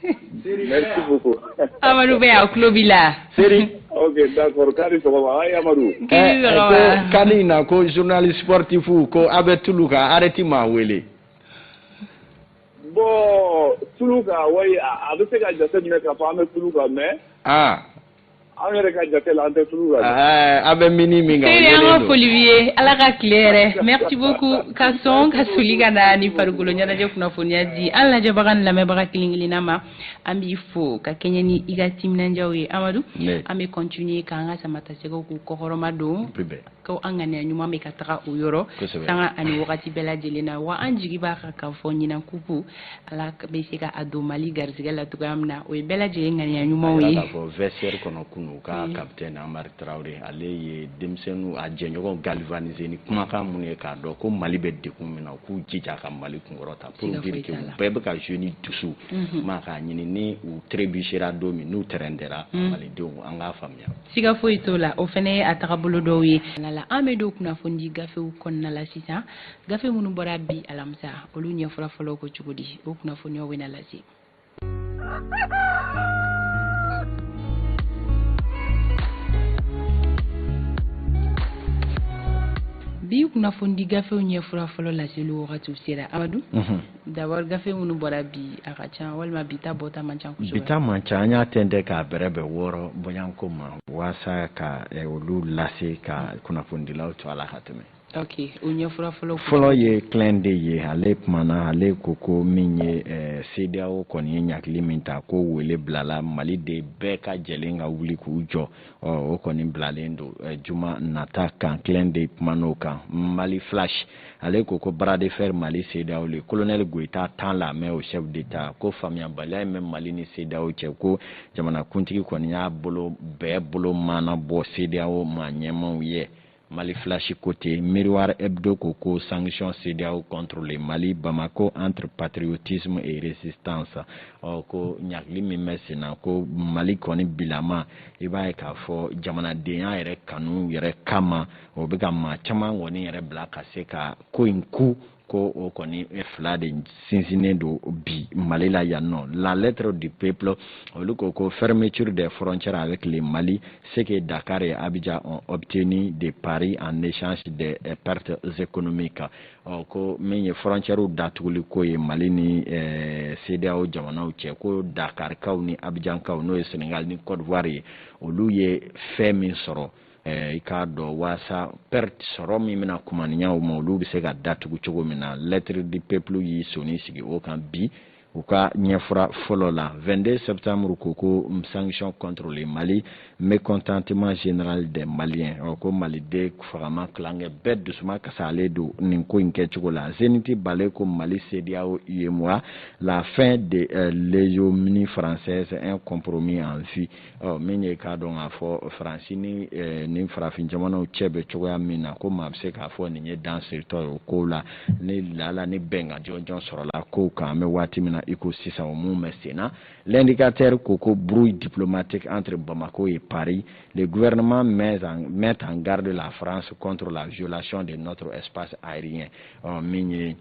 merci beaucoup Amadou Bea klobila Seri ok d'accord kadi so baba ay Amadou kadi na ko journaliste sportif ko abetuluka arrêti ma wele bon Tuluka way a be se ka jate ne ka fa me Tuluka mais an yɛrɛ ka jate la an tɛ Tuluka a bɛ mini min kan Seri an ka foli b'i ye Ala ka tile yɛrɛ merci beaucoup ka sɔn ka soli ka na ni farikolo ɲɛnajɛ kunnafoniya di an lajɛbaga ni lamɛnbaga kelen-kelenna ma an b'i fo ka kɛɲɛ ni i ka timinandiyaw ye Amadu an bɛ continuer k'an ka samatasɛgɛw k'u kɔkɔrɔma don ko an ŋaniya ɲuman bɛ ka taga o yɔrɔ sanga ani wagati bɛɛ lajɛlen na wa an jigi b'a kan k'a fɔ ɲinan kupu Ala bɛ se ka a don Mali garisɛgɛ la cogoya min na o ye bɛɛ lajɛlen ŋaniya ɲumanw ye k'a fɔ vestiaire kɔnɔ kunu ka capitaine Amari Traoré ale ye denmisɛnninw a jɛɲɔgɔn galvaniser ni kumakan minnu ye k'a dɔn ko Mali bɛ degun min na k'u jija ka Mali kunkɔrɔta pour dire que u bɛɛ bɛ ka jouer ni dusu ma k'a ɲini ni u trébuchera don min n'u tɛrɛndɛra malidenw an k'a faamuya siga foyi t'o la o fana ye a tagabolo dɔw ye an bɛ don kunnafoni gafew kɔnɔna la sisan gafe minnu bɔra bi alamisa olu ɲɛfɔla fɔlɔ ko cogo di o kunnafoniyaw bɛ na lase bi kunnafoni gafew ɲɛfɔla fɔlɔ laseli wagatiw sera Amadu d'abord gafe minnu bɔra bi a ka ca walima bi ta bɔta man ca kosɛbɛ bi ta man ca an y'a tɛntɛ k'a bɛrɛbɛn wɔɔrɔ bonyanko ma waasa ka olu lase ka kunnafonidilaw to a la ka tɛmɛ ok o ɲɛfɔla fɔlɔ ye clin de ye ale kumana ale ko min ye CEDEAO kɔni ye ɲakili min ta ko wele bilala Mali de bɛɛ ka jɛlen ka wuli k'u jɔ o kɔni bilalen don juma nata kan clin de kumano kan Mali flash ale ko bras de fer Mali CEDEAO le colonel Goïta tend la main au chef d'État ko faamuyabaliya in bɛ Mali ni CEDEAO cɛ ko jamanakuntigi kɔni y'a bɛɛ bolo mana bɔ CEDEAO ma ɲɛmaw ye Mali flash côté Miroir Hebdo Koko sanction CEDEAO contre le Mali Bamako entre patriotisme et résistance ko ɲagili min bɛ sen na ko Mali kɔni bilama i b'a ye k'a fɔ jamanadenya yɛrɛ kanu yɛrɛ kama o bɛ ka maa caman kɔni yɛrɛ bila ka se ka ko in ku ko o kɔni fila de sinsinnen don bi Mali la yan nɔ la lettre du peuple olu ko fermeture des frontières avec le Mali ce que Dakar et Abidjan ont obtenu de Paris en échange des pertes économiques ko min ye frontière datuguli ko ye Mali ni CEDEAO jamanaw cɛ ko Dakar kaw ni Abidjan kaw n'o ye Sénégal ni Côte d'Ivoire ye olu ye fɛn min sɔrɔ i k'a dɔn waasa perte sɔrɔ min bɛna kumaniya o ma olu bɛ se ka datugu cogo min na lettre du peuple y'i soni sigi o kan bi u ka ɲɛfura fɔlɔ la 22 septembre ko sanction contre le Mali mécontentement général des Maliens ko maliden fagama kilankɛ bɛɛ dusuma kasalen don nin ko in kɛcogo la Zénith Balé ko Mali CEDEAO UEMOA la fin de l'hégémonie française un compromis en vue min ye k'a dɔn k'a fɔ Faransi ni farafin jamanaw cɛ bɛ cogoya min na ko maa bɛ se k'a fɔ nin ye dan seritɔ ye o ko la ni lala ni bɛnkan jɔnjɔn sɔrɔla kow kan an bɛ waati min na iko sisan o mun bɛ sen na l'indicateur ko brouille diplomatique entre Bamako et Paris le gouvernement met en garde la France contre la violation de notre espace aérien min ye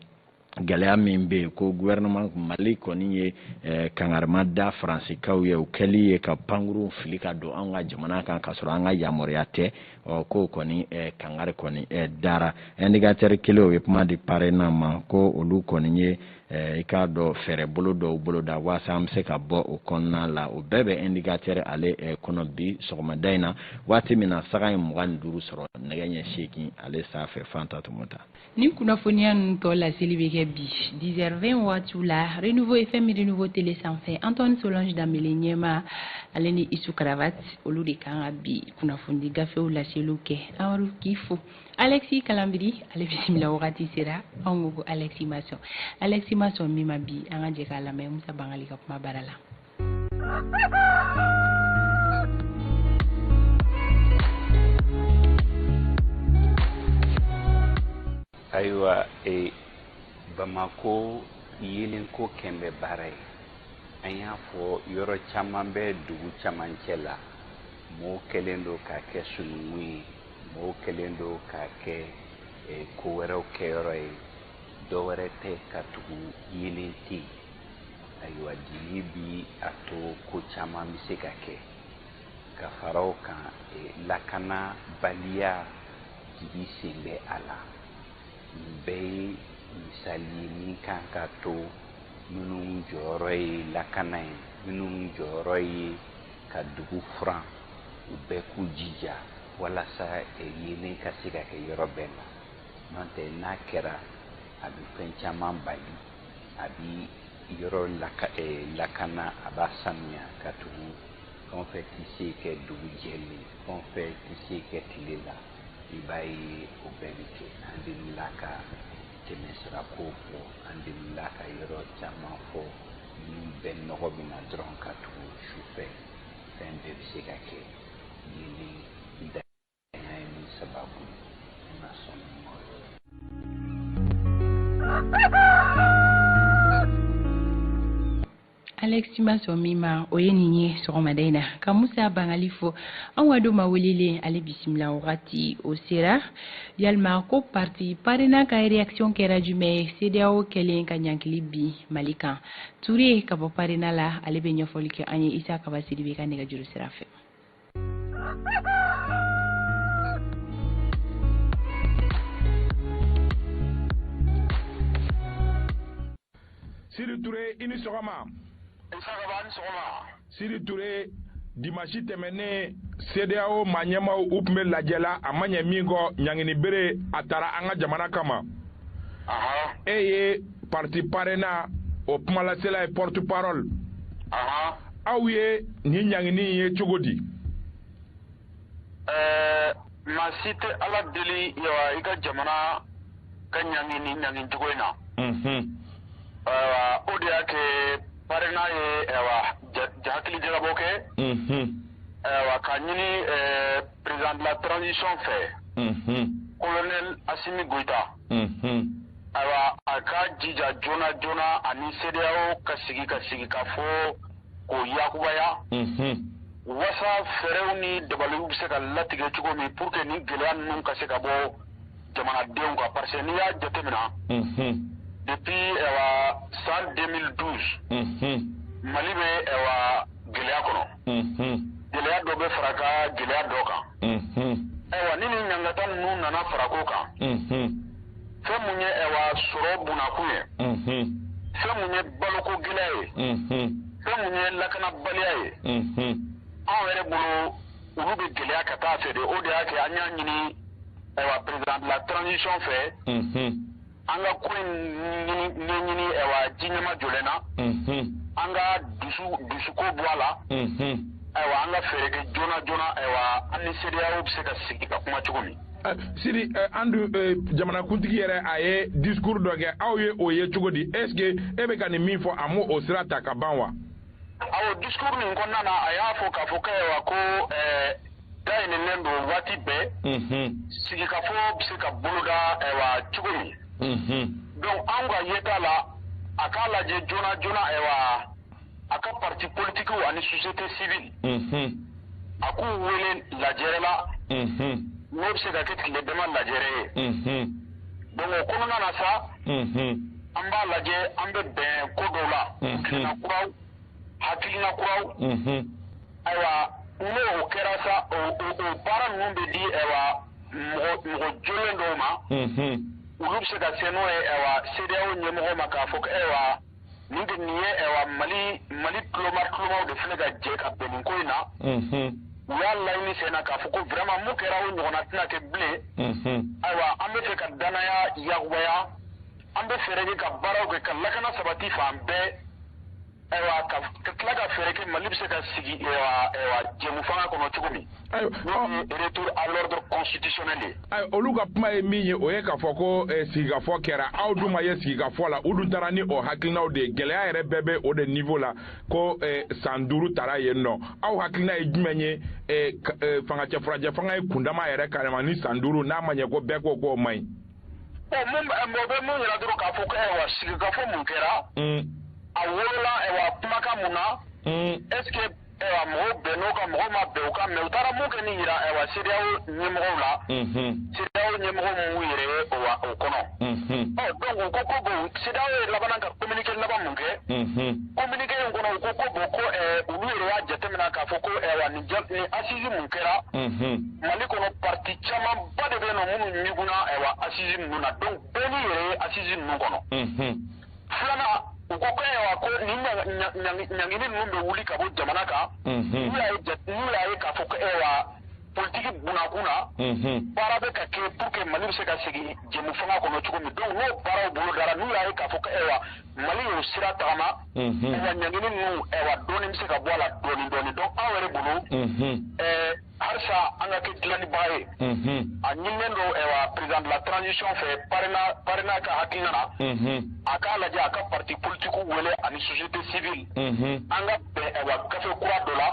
gɛlɛya min bɛ yen ko gouvernement Mali kɔni ye kangarima da Faransikaw ye o kɛli ye ka pankuru fili ka don an ka jamana kan ka sɔrɔ an ka yamaruya tɛ ko kɔni kangari kɔni dara indicateur kelen o ye kuma di parrainant ma ko olu kɔni ye i k'a dɔn fɛɛrɛ bolo dɔw boloda waasa an bɛ se ka bɔ o kɔnɔna la o bɛɛ bɛ indicateur ale kɔnɔ bi sɔgɔmada in na waati min na saga ye 25 sɔrɔ nɛgɛ ɲɛ 8 ale sanfɛ Fanta Tumota ni kunnafoniya ninnu tɔ laseli bɛ kɛ bi 10h20 waatiw la Renouveau FM Renouveau Télé sanfɛ Antoine Solange Dambele ɲɛma ale ni Isu Cravate olu de kan ka bi kunnafoni gafew laseliw kɛ Amadu k'i fo Alexis Kalambiri ale bisimila wagati sera anw ko Alexis Masson min ma bi an ka jɛ k'a lamɛn Musa Bangali ka kuma bara la ayiwa Bamako yelenko kɛmɛ baara ye an y'a fɔ yɔrɔ caman bɛ dugu camancɛ la mo kelendo ka ke sunui mo kelendo ka ke ko wero keroi dowere te katugu yilenti aywa dilibi ato ko chama miseka ke ka farao kan lakana balia dibi sembe ala be misali ni kan ka to minnu jɔyɔrɔ ye lakana ye minnu jɔyɔrɔ ye ka dugu furan u bɛɛ k'u jija walasa yelen ka se ka kɛ yɔrɔ bɛɛ la n'o tɛ n'a kɛra a bɛ fɛn caman bali a bɛ yɔrɔ lakana a b'a sanuya ka tugu fɛn fɛn tɛ se kɛ dugu jɛlen fɛn fɛn tɛ se kɛ tile la i b'a ye o bɛɛ bɛ kɛ an delila ka tɛmɛsira ko fɔ an delila ka yɔrɔ caman fɔ min bɛɛ nɔgɔ bɛ na dɔrɔn ka tugu sufɛ fɛn bɛɛ bɛ se ka kɛ yelen danya ye min sababu ye ma sɔn Alex Maso Mima oyeninye sɔgɔmada in na ka Musa Bangali fo an ka don ma welelen ale bisimila wagati o sera yalima ko parti parena ka réaction kɛra jumɛn ye CEDEAO kɛlen ka ɲankili bi Mali kan Ture ka bɔ parena la ale bɛ ɲɛfɔli kɛ an ye Isa Kaba Sidibe ka nɛgɛjuru sira fɛ Siri Ture ini sɔgɔma Siri Ture dimanche tɛmɛnen CEDEAO maa ɲɛmaw u tun bɛ lajɛ la a ma ɲɛ min kɔ ɲangini bere a taara an ka jamana kama e ye parti parena o kumalasela ye porte parole aw ye nin ɲangini ye cogo di maa si tɛ ala deli yawa i ka jamana ka ɲangini cogo in na o de y'a kɛ parena ye hakili jagabɔ kɛ ka ɲini président de la transition fɛ colonel Assimi Goïta a ka jija joona joona ani CEDEAO ka sigi ka fɔ k'o yakubaya wasa fɛɛrɛw ni dabaliw bɛ se ka latigɛ cogo min pour que ni gɛlɛya ninnu ka se ka bɔ jamanadenw kan parce que n'i y'a jateminɛ depuis san 2012 Mali bɛ gɛlɛya kɔnɔ gɛlɛya dɔ bɛ fara ka gɛlɛya dɔ kan ni nin ɲangata ninnu nana fara ko kan fɛn mun ye sɔrɔ bunakun ye fɛn mun ye baloko gɛlɛya ye fɛn mun ye lakanabaliya ye anw yɛrɛ bolo olu bɛ gɛlɛya ka taa fɛ de o de y'a kɛ an y'a ɲini président de la transition fɛ an ka ko in ɲɛɲini ji ɲɛma jɔlen na an ka dusuko bɔ a la an ka fɛɛrɛ kɛ joona joona an ni CEDEAO bɛ se ka sigi ka kuma cogo min Siri an dun jamanakuntigi yɛrɛ a ye discours dɔ kɛ aw ye o ye cogo di est ce que e bɛ ka nin min fɔ a m'o o sira ta ka ban wa awɔ discours nin kɔnɔna na a y'a fɔ k'a fɔ ko dayɛlɛlen don waati bɛɛ sigikafɔ bɛ se ka boloda cogo min donc an ka yeta la a k'a lajɛ joona joona a ka parti politique ani société civile a k'u wele lajɛrɛ la n'o bɛ se ka kɛ tile dama lajɛrɛ ye donc o kɔnɔna na sa an b'a lajɛ an bɛ bɛn ko dɔw la hakilina kuraw n'o kɛra sa o baara ninnu bɛ di mɔgɔ jolen dɔw ma olu bɛ se ka se n'o ye CEDEAO ɲɛmɔgɔ ma k'a fɔ ko nin de nin ye Mali tulomaw de filɛ ka jɛ ka bɛn nin ko in na u y'a laɲini sen na k'a fɔ ko vraiment mun kɛra o ɲɔgɔnna tɛna kɛ bilen an bɛ fɛ ka danaya yakubaya an bɛ fɛɛrɛ kɛ ka baaraw kɛ ka lakana sabati fan bɛɛ ka tila ka fɛɛrɛ kɛ Mali bɛ se ka sigi jɛmu fanga kɔnɔ cogo min retour à l'ordre constitutionnel ye olu ka kuma ye min ye o ye k'a fɔ ko sigikafɔ kɛra aw dun ma ye sigikafɔ la u dun taara ni o hakilinaw de ye gɛlɛya yɛrɛ bɛɛ bɛ o de niveau la ko san 5 taara yen nɔ aw hakilina ye jumɛn ye fangacɛ furajɛ fanga ye kundama yɛrɛ carrément ni san 5 n'a ma ɲɛ ko bɛɛ ko k'o man ɲi mɔgɔ bɛ mun yira dɔrɔn k'a fɔ ko sigikafɔ mun kɛra a wolola kumakan mun na est ce que mɔgɔw bɛnna ka mɔgɔ ma bɛn o kan mɛ u taara mun kɛ ni yira CEDEAO ɲɛmɔgɔw la CEDEAO ɲɛmɔgɔ mun yɛrɛ ye o kɔnɔ donc u ko bon CEDEAO ye laban ka communiqué laban mun kɛ communiqué in kɔnɔ u ko bon ko olu yɛrɛ y'a jateminɛ k'a fɔ ko ni assise mun kɛra Mali kɔnɔ parti caman ba de bɛ yen nɔ minnu ɲigunna assise ninnu na donc bɛɛ ni yɛrɛ ye assise ninnu kɔnɔ filanan u ko ko ni ɲangini ninnu bɛ wuli ka bɔ jamana kan n'u y'a ye k'a fɔ ko politique bunakun na baara bɛ ka kɛ pour que Mali bɛ se ka segin jɛmu fanga kɔnɔ cogo min donc n'o baaraw bolo dara n'u y'a ye k'a fɔ ko Mali y'o sira tagama ɲangini ninnu dɔɔni bɛ se ka bɔ a la dɔɔni dɔɔni donc anw yɛrɛ bolo halisa an ka kɛ dilannibaga ye a ɲinilen don président de la transition fɛ parena ka hakilina na a k'a lajɛ a ka parti politique wele ani société civile an ka bɛn gafe kura dɔ la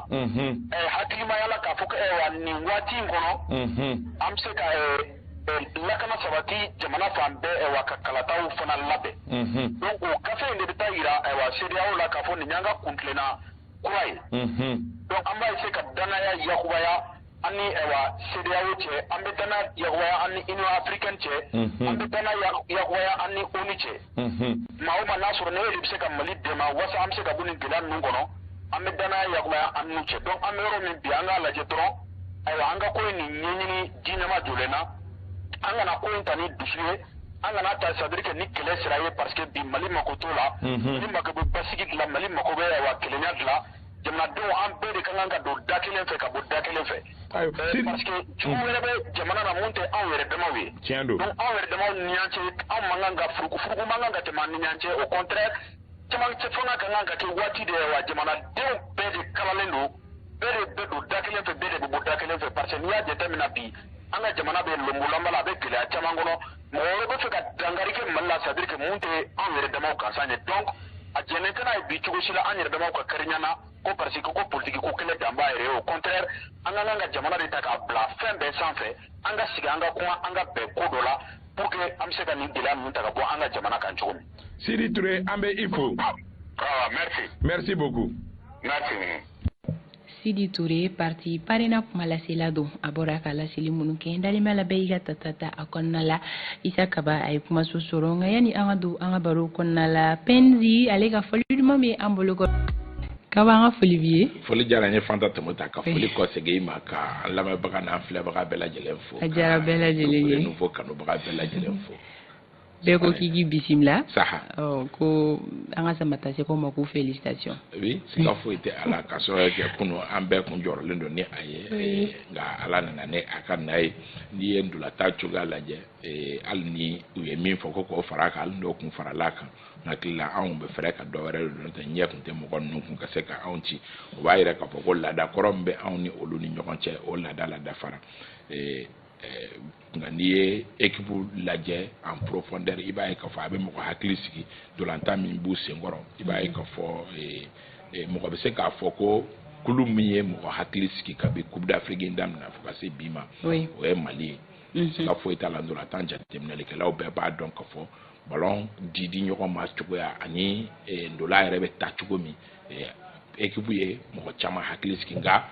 hakilimaya la k'a fɔ ko nin waati in kɔnɔ an bɛ se ka lakana sabati jamana fan bɛɛ ka kalataw fana labɛn donc o gafe in de bɛ taa yira CEDEAO la k'a fɔ nin y'an ka kuntilenna kura ye donc an b'a essayer ka danaya yakubaya ani CEDEAO cɛ an bɛ danaya yakubaya ani Union africaine cɛ an bɛ danaya yakubaya ani ONU cɛ maa o maa n'a sɔrɔ ne yɛrɛ bɛ se ka Mali dɛmɛ walasa an bɛ se ka bɔ nin gɛlɛya ninnu kɔnɔ an bɛ danaya yakubaya an n'u cɛ donc an bɛ yɔrɔ min bi an k'a lajɛ dɔrɔn an ka ko in nin ɲɛɲini diinɛma jɔlen na an kana ko in ta ni dusu ye an kana ta c'est à dire que ni kɛlɛ sira ye parce que bi Mali mako t'o la Mali mako bɛ basigi dilan Mali mako bɛ kelenya dilan jamanadenw an bɛɛ de ka kan ka don da kelen fɛ ka bɔ da kelen fɛ parce que jugu wɛrɛ bɛ jamana na mun tɛ anw yɛrɛ damaw ye donc anw yɛrɛ damaw ni ɲɔgɔn cɛ anw man kan ka furugu man kan ka tɛmɛ an ni ɲɔgɔn cɛ au contraire camancɛ fanga ka kan ka kɛ waati de ye jamanadenw bɛɛ de kalalen don bɛɛ de bɛ don da kelen fɛ bɛɛ de bɛ bɔ da kelen fɛ parce que n'i y'a jateminɛ bi an ka jamana bɛ lonbolanba la a bɛ gɛlɛya caman kɔnɔ mɔgɔ wɛrɛ bɛ fɛ ka dankari kɛ Mali la c'est à dire que mun tɛ anw yɛrɛ damaw gansan ye donc a jɛnnen tɛ n'a ye bi cogo si la an yɛrɛ damaw ka kariɲa na ko parce que ko politique ko kɛlɛ dan b'a yɛrɛ ye au contraire an ka kan ka jamana de ta k'a bila fɛn bɛɛ sanfɛ an ka sigi an ka kuma an ka bɛn ko dɔ la pour que an bɛ se ka nin gɛlɛya ninnu ta ka bɔ an ka jamana kan cogo min. Sidi Touré an bɛ i fo. Merci beaucoup. Merci. Sidi Touré parti parena kuma lasela don a bɔra ka laseli minnu kɛ dalima la bɛɛ y'i ka tata a kɔnɔna la Isa Kaba a ye kuma so sɔrɔ nka yanni an ka don an ka baro kɔnɔna la Penzi ale ka fɔli duman bɛ an bolo Kaba an ka foli b'i ye. Foli diyara n ye Fanta Tɛmɛta ka foli kɔsegin i ma ka an lamɛnbaga n'an filɛbaga bɛɛ lajɛlen fo. A diyara bɛɛ lajɛlen ye. N'u fo kanubaga bɛɛ lajɛlen fo. Bɛɛ ko k'i k'i bisimila. Saha. Ko an ka Samata se ko ma ko félicitations. Oui, siga foyi tɛ Ala ka sɔrɔ kɛ kunu an bɛɛ kun jɔrɔlen don ni a ye nka Ala nana ne a ka na ye n'i ye ndolata cogoya lajɛ hali ni u ye min fɔ ko k'o fara a kan hali n'o kun farala kan n hakili la anw bɛ fɛrɛ ka dɔ wɛrɛ don tɛ ɲɛ kun tɛ mɔgɔ ninnu kun ka se ka anw ci o b'a yira k'a fɔ ko laada kɔrɔ min bɛ anw ni olu ni ɲɔgɔn cɛ o laada fara nka n'i ye équipe lajɛ en profondeur i b'a ye k'a fɔ a bɛ mɔgɔ hakili sigi dolantan min b'u senkɔrɔ i b'a ye k'a fɔ mɔgɔ bɛ se k'a fɔ ko kulu min ye mɔgɔ hakili sigi kabi Coupe d'Afrique in daminɛ fo ka se bi ma o ye Mali ye siga foyi t'a la dolantan jateminɛlikɛlaw bɛɛ b'a dɔn k'a fɔ ballon di ɲɔgɔn ma cogoya ani ndola yɛrɛ bɛ taa cogo min équipe ye mɔgɔ caman hakili sigi nka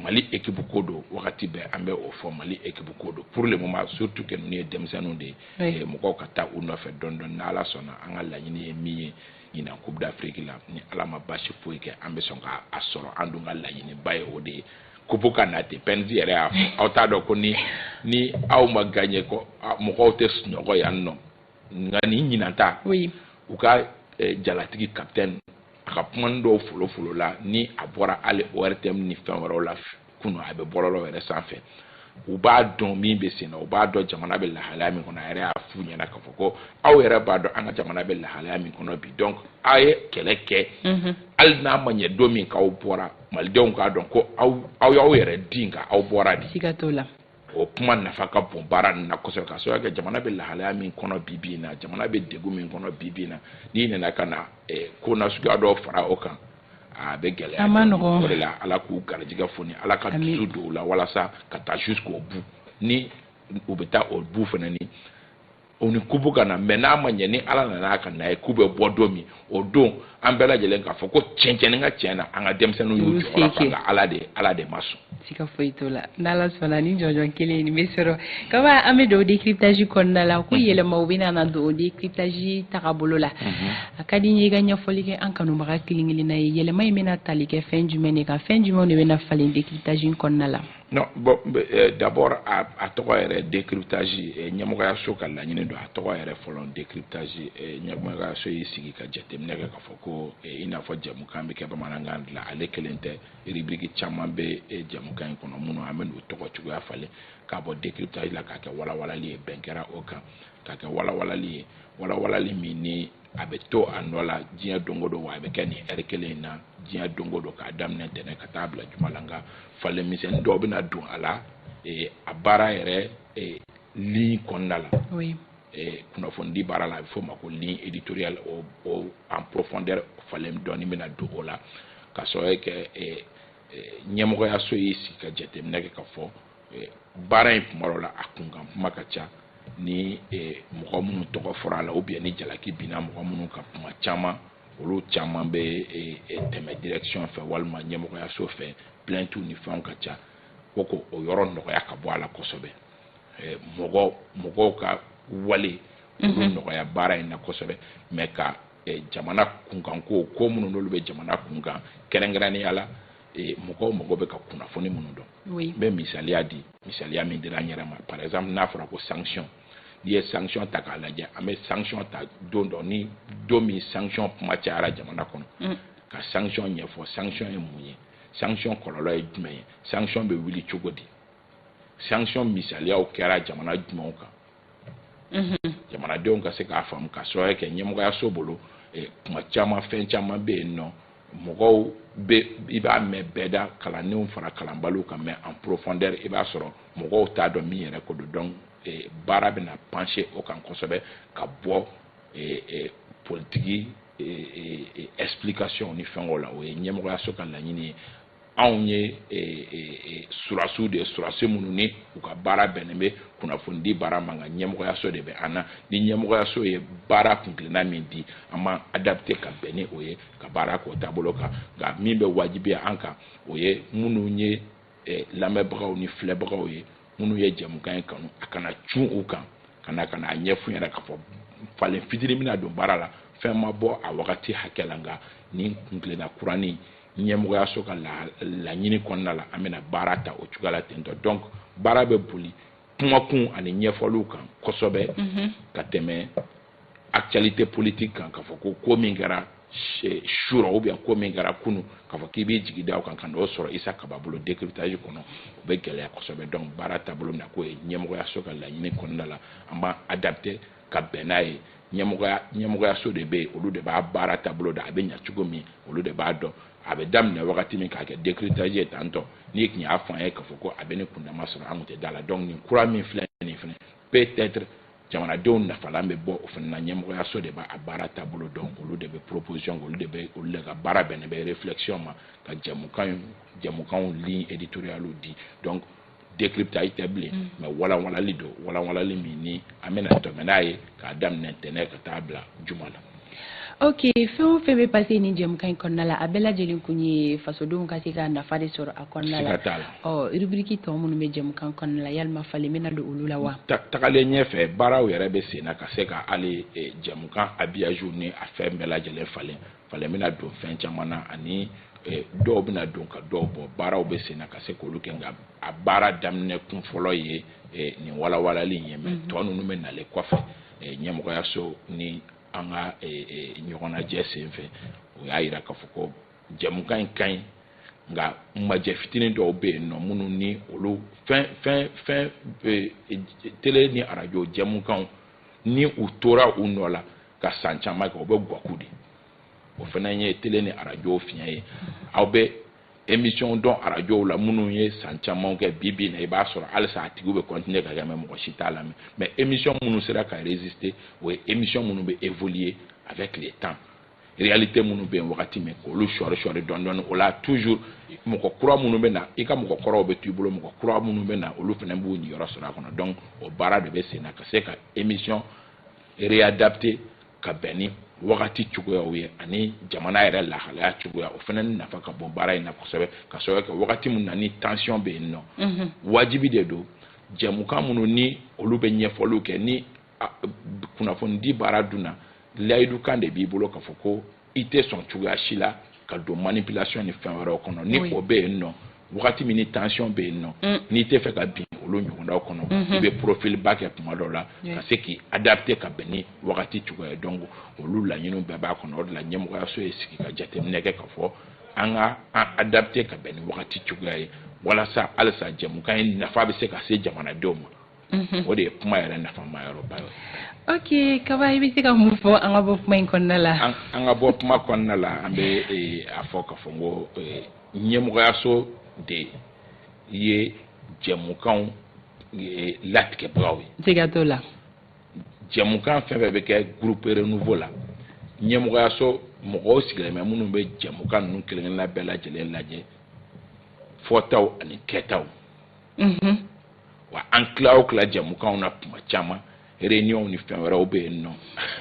Mali équipe ko don wagati bɛɛ an bɛ o fɔ Mali équipe ko don pour le moment surtout que ninnu ye denmisɛnninw de ye mɔgɔw ka taa u nɔfɛ dɔɔni dɔɔni n'Ala sɔnna an ka laɲini ye min ye ɲinan Coupe d'Afrique la ni Ala ma basi foyi kɛ an bɛ sɔn k'a sɔrɔ an dun ka laɲiniba ye o de ye coupe ka na ten Penzi yɛrɛ y'a fɔ aw t'a dɔn ko ni aw ma gagné ko mɔgɔw tɛ sunɔgɔ yan nɔ nka ni ɲinan ta u ka jalatigi capitaine a ka kuma dɔw fɔlɔ la ni a bɔra hali ORTM ni fɛn wɛrɛw la kunu a bɛ bɔlɔlɔ yɛrɛ sanfɛ u b'a dɔn min bɛ sen na u b'a dɔn jamana bɛ lahalaya min kɔnɔ a yɛrɛ y'a f'u ɲɛna k'a fɔ ko aw yɛrɛ b'a dɔn an ka jamana bɛ lahalaya min kɔnɔ bi donc aw ye kɛlɛ kɛ hali n'a ma ɲɛ don min k'aw bɔra malidenw k'a dɔn ko aw y'aw yɛrɛ di nka aw bɔra de. Siga t'o la. O kuma nafa ka bon baara nin na kosɛbɛ ka sɔrɔ kɛ jamana bɛ lahalaya min kɔnɔ bi in na jamana bɛ degun min kɔnɔ bi in na n'i nana ka na ko nasuguya dɔw fara o kan a bɛ gɛlɛya a ma nɔgɔn o de la Ala k'u garijɛgɛ foni Ala ka dusu don u la walasa ka taa jusqu'au bout ni u bɛ taa o bout fana ni oni kubu kana mena manyani ala na ka na kube bodomi odo ambela jelen ka foko chenchen nga chena anga demsenu yu jora fanga ala de maso sika foitola nala sona ni jojo kele ni mesero kama ame do décryptage konna la ku yele mawbina na do décryptage takabolola akadi ni ganya folike ankanu maka kilingili na yele may mena talike fin du mene ka fin du mone wena falen décryptage konna la non bon d'abord à toi décryptage nyamoga soka la nyine do à toi folon décryptage nyamoga so yisigi ka jetem nega ka foko ina fo jamukambe ke ba manangand la ale kelente rubrique chamambe jamukan kono muno amen o to ko ya fale ka bo décryptage la ka ke wala li benkera oka ka ke wala li mini abeto anola jia dongodo wa be keni erkelena jia dongodo ka damne tene ka tabla jumalanga fale misen do bina du ala abara ere li konnala oui kuna fondi bara la fo mako ligne éditoriale au en profondeur fale doni mina du ola ka so ke nyemo ya so yisi ka jetem neke ka fo bara morola akunga makacha ni mɔgɔ minnu tɔgɔ fɔra la ou bien ni jalaki bina mɔgɔ minnu ka kuma caman olu caman bɛ tɛmɛ direction fɛ walima ɲɛmɔgɔyaso fɛ plainte ni fɛnw ka ca ko o yɔrɔ nɔgɔya ka bɔ a la kosɛbɛ mɔgɔw ka wale olu nɔgɔya baara in na kosɛbɛ mais ka jamana kunkan ko minnu n'olu bɛ jamana kunkan kɛrɛnkɛrɛnnenya la mɔgɔw bɛ ka kunnafoni minnu dɔn n bɛ misaliya min dira n yɛrɛ ma par exemple n'a fɔra ko sanction n'i ye sanction ta k'a lajɛ an bɛ sanction ta don dɔ ni don min sanction kuma cayara jamana kɔnɔ ka sanction ɲɛfɔ sanction ye mun ye sanction kɔlɔlɔ ye jumɛn ye sanction bɛ wuli cogo di sanction misaliyaw kɛra jamana jumɛnw kan jamanadenw ka se k'a faamu ka sɔrɔ kɛ ɲɛmɔgɔyaso bolo kuma caman fɛn caman bɛ yen nɔ mɔgɔw bɛ i b'a mɛn bɛɛ da kalandenw fara kalanbaliw kan mais en profondeur i b'a sɔrɔ mɔgɔw t'a dɔn min yɛrɛ ko don donc baara bɛna pencher o kan kosɛbɛ ka bɔ politiki explication ni fɛnw la o ye ɲɛmɔgɔyaso ka laɲini ye anw ye surasiw de surasi minnu ni u ka baara bɛnnen bɛ kunnafoni baara ma nka ɲɛmɔgɔyaso de bɛ an na ni ɲɛmɔgɔyaso ye baara kuntilenna min di an ma adapté ka bɛn ni o ye ka baara k'o taabolo kan nka min bɛ wajibiya an kan o ye minnu ye lamɛnbagaw ni filɛbagaw ye minnu ye jamukan kanu a kana cun u kan kana ɲɛf'u ɲɛna k'a fɔ falen fitinin bɛna don baara la fɛn ma bɔ a wagati hakɛ la nka ni kuntilenna kuranin ɲɛmɔgɔyaso ka laɲini kɔnɔna la an bɛna baara ta o cogoya la ten tɔ donc baara bɛ boli kumakun ani ɲɛfɔliw kan kosɛbɛ ka tɛmɛ actualité politique kan k'a fɔ ko min kɛra sura ou bien ko min kɛra kunu k'a fɔ k'i b'i jigi da o kan ka n'o sɔrɔ Isa Kaba bolo décryptage kɔnɔ o bɛ gɛlɛya kosɛbɛ donc baara taabolo min na k'o ye ɲɛmɔgɔyaso ka laɲini kɔnɔna la an b'a adapté ka bɛn n'a ye ɲɛmɔgɔyaso de bɛ yen olu de b'a baara taabolo dɔn a bɛ ɲɛ cogo min olu de b'a dɔn a bɛ daminɛ wagati min k'a kɛ décryptage ye tantɔ n'i tun y'a fɔ an ye k'a fɔ ko a bɛ ne kundama sɔrɔ an tun tɛ da la donc nin kura min filɛ nin fana peut-être jamanadenw nafalan bɛ bɔ o fana na ɲɛmɔgɔyaso de b'a baara taabolo dɔn olu de bɛ proposition olu de ka baara bɛnnen bɛ réflexion ma ka jamukanw ligne éditoriale di donc décryptage tɛ bilen mais walawalali don walawalali min ni an bɛna tɛmɛ n'a ye k'a daminɛ ntɛnɛn ka taa bila juma la. Ok, fɛn o fɛn bɛ passé ni jamukan in kɔnɔna la a bɛɛ lajɛlen kun ye fasodenw ka se ka nafa de sɔrɔ a kɔnɔna la rubrique tɔ minnu bɛ jamukan kɔnɔna la yalima falen bɛna don olu la wa tagalen ɲɛfɛ baaraw yɛrɛ bɛ sen na ka se ka hali jamukan habillage ni a fɛn bɛɛ lajɛlen falen bɛna don fɛn caman na ani dɔw bɛna don ka dɔw bɔ baaraw bɛ sen na ka se k'olu kɛ nka a baara daminɛ kun fɔlɔ ye nin walawalali in ye mais tɔ ninnu bɛ nalen kɔfɛ ɲɛmɔgɔyaso ni an ka ɲɔgɔnnajɛ senfɛ o y'a yira k'a fɔ ko jamukan in ka ɲi nka majɛ fitinin dɔw bɛ yen nɔ minnu ni olu fɛn télé ni arajo jamukanw ni u tora u nɔ la ka san caman kɛ o bɛ guwaku de o fana ye télé ni arajo fiɲɛ ye aw bɛ émission dɔn arajow la minnu ye san caman kɛ bi na i b'a sɔrɔ halisa a tigiw bɛ continuer ka kɛ mais mɔgɔ si t'a lamɛn mais émission minnu sera ka résister o ye émission minnu bɛ évoluer avec le temps réalité minnu bɛ yen wagati min k'olu sɔri dɔɔni o la toujours mɔgɔ kura minnu bɛ na i ka mɔgɔ kɔrɔw bɛ to i bolo mɔgɔ kura minnu bɛ na olu fana b'u niyɔrɔ sɔrɔ a kɔnɔ donc o baara de bɛ sen na ka se ka émission réadapter ka bɛn ni wagati cogoyaw ye ani jamana yɛrɛ lahalaya cogoya o fana nafa ka bon baara in na kosɛbɛ ka sababu kɛ wagati min na ni tension bɛ yen nɔ wajibi de don jɛmukan minnu ni olu bɛ ɲɛfɔliw kɛ ni kunnafoni di baara dun na layidukan de b'i bolo k'a fɔ ko i tɛ sɔn cogoya si la ka don manipulation ni fɛn wɛrɛw kɔnɔ ni o bɛ yen nɔ wagati min ni tension bɛ yen nɔ n'i tɛ fɛ ka bin olu ɲɔgɔnnaw kɔnɔ i bɛ profil ba kɛ tuma dɔw la ka se k'i adapter ka bɛn ni wagati cogoya donc olu laɲiniw bɛɛ b'a kɔnɔ o de la ɲɛmɔgɔyaso ye sigi ka jateminɛ kɛ k'a fɔ an ka an adapter ka bɛn ni wagati cogoya ye walasa halisa jɛmukan in nafa bɛ se ka se jamanadenw ma o de ye kuma yɛrɛ nafama yɔrɔba ye. Ok, Kaba, i bɛ se ka mun fɔ an ka bɔ kuma in kɔnɔna la? An ka bɔ kuma kɔnɔna la an bɛ a fɔ k'a fɔ n ko ɲɛmɔgɔyaso de ye jɛmukanw latigɛbagaw ye. Siga t'o la. Jɛmukan fɛn fɛn bɛ kɛ groupe renouveau la ɲɛmɔgɔyaso mɔgɔw sigilen bɛ minnu bɛ jɛmukan ninnu kelen-kelenna bɛɛ lajɛlen lajɛ fɔtaw ani kɛtaw. Wa an tila o tila jɛmukanw na tuma caman réunion ni fɛn wɛrɛw bɛ yen nɔ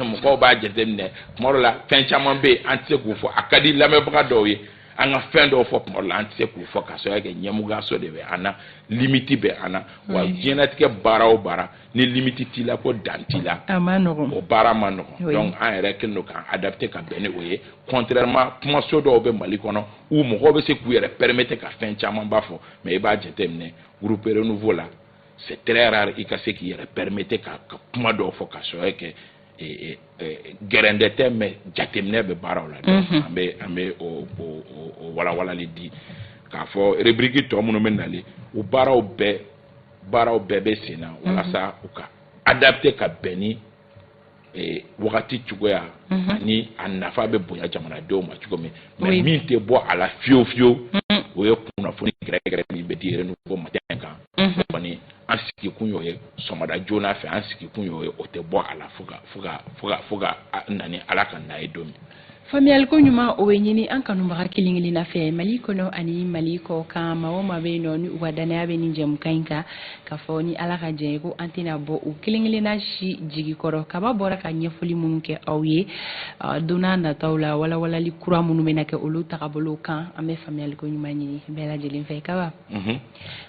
mɔgɔw b'a jateminɛ tuma dɔw la fɛn caman bɛ yen an tɛ se k'u fɔ a ka di lamɛnbaga dɔw ye an ka fɛn dɔw fɔ tuma dɔw la an tɛ se k'u fɔ k'a sɔrɔ kɛ ɲɛmɔgɔyaso de bɛ an na limite bɛ an na wa diɲɛlatigɛ baara o baara ni limite t'i la ko dan t'i la o baara ma nɔgɔn donc an yɛrɛ kɛlen don k'an adapter ka bɛn ni o ye contrairement kumaso dɔw bɛ Mali kɔnɔ où mɔgɔw bɛ se k'u yɛrɛ permettre ka fɛn caman ba fɔ mais i b'a jateminɛ groupe renouveau la c'est très rare i ka se k'i yɛrɛ permettre ka kuma dɔw fɔ ka sɔrɔ kɛ gɛrɛndɛ tɛ mais jateminɛ bɛ baaraw la donc an bɛ o walawalali di k'a fɔ rubrique tɔ minnu bɛ nalen o baaraw bɛɛ bɛ sen na walasa u ka adapter ka bɛn ni wagati cogoya ani a nafa bɛ bonya jamanadenw ma cogo min mais min tɛ bɔ a la fiyewu fiyewu o ye kunnafoni gɛrɛgɛrɛ min bɛ di renouveau matin kan kɔni an sigi kun y'o ye sɔgɔmada joona fɛ an sigi kun y'o ye o tɛ bɔ a la fo ka na ni Ala ka na ye don min. Faamuyali ko ɲuman o bɛ ɲini an kanubaga kelen-kelenna fɛ Mali kɔnɔ ani Mali kɔ kan maa o maa bɛ yen nɔ ni u ka danaya bɛ nin jɛmukan in kan k'a fɔ ni Ala ka diɲɛ ye ko an tɛna bɔ u kelen-kelenna si jigi kɔrɔ Kaba bɔra ka ɲɛfɔli minnu kɛ aw ye don n'a nataw la walawalali kura minnu bɛna kɛ olu tagabolo kan an bɛ faamuyali ko ɲuman ɲini bɛɛ lajɛlen fɛ Kaba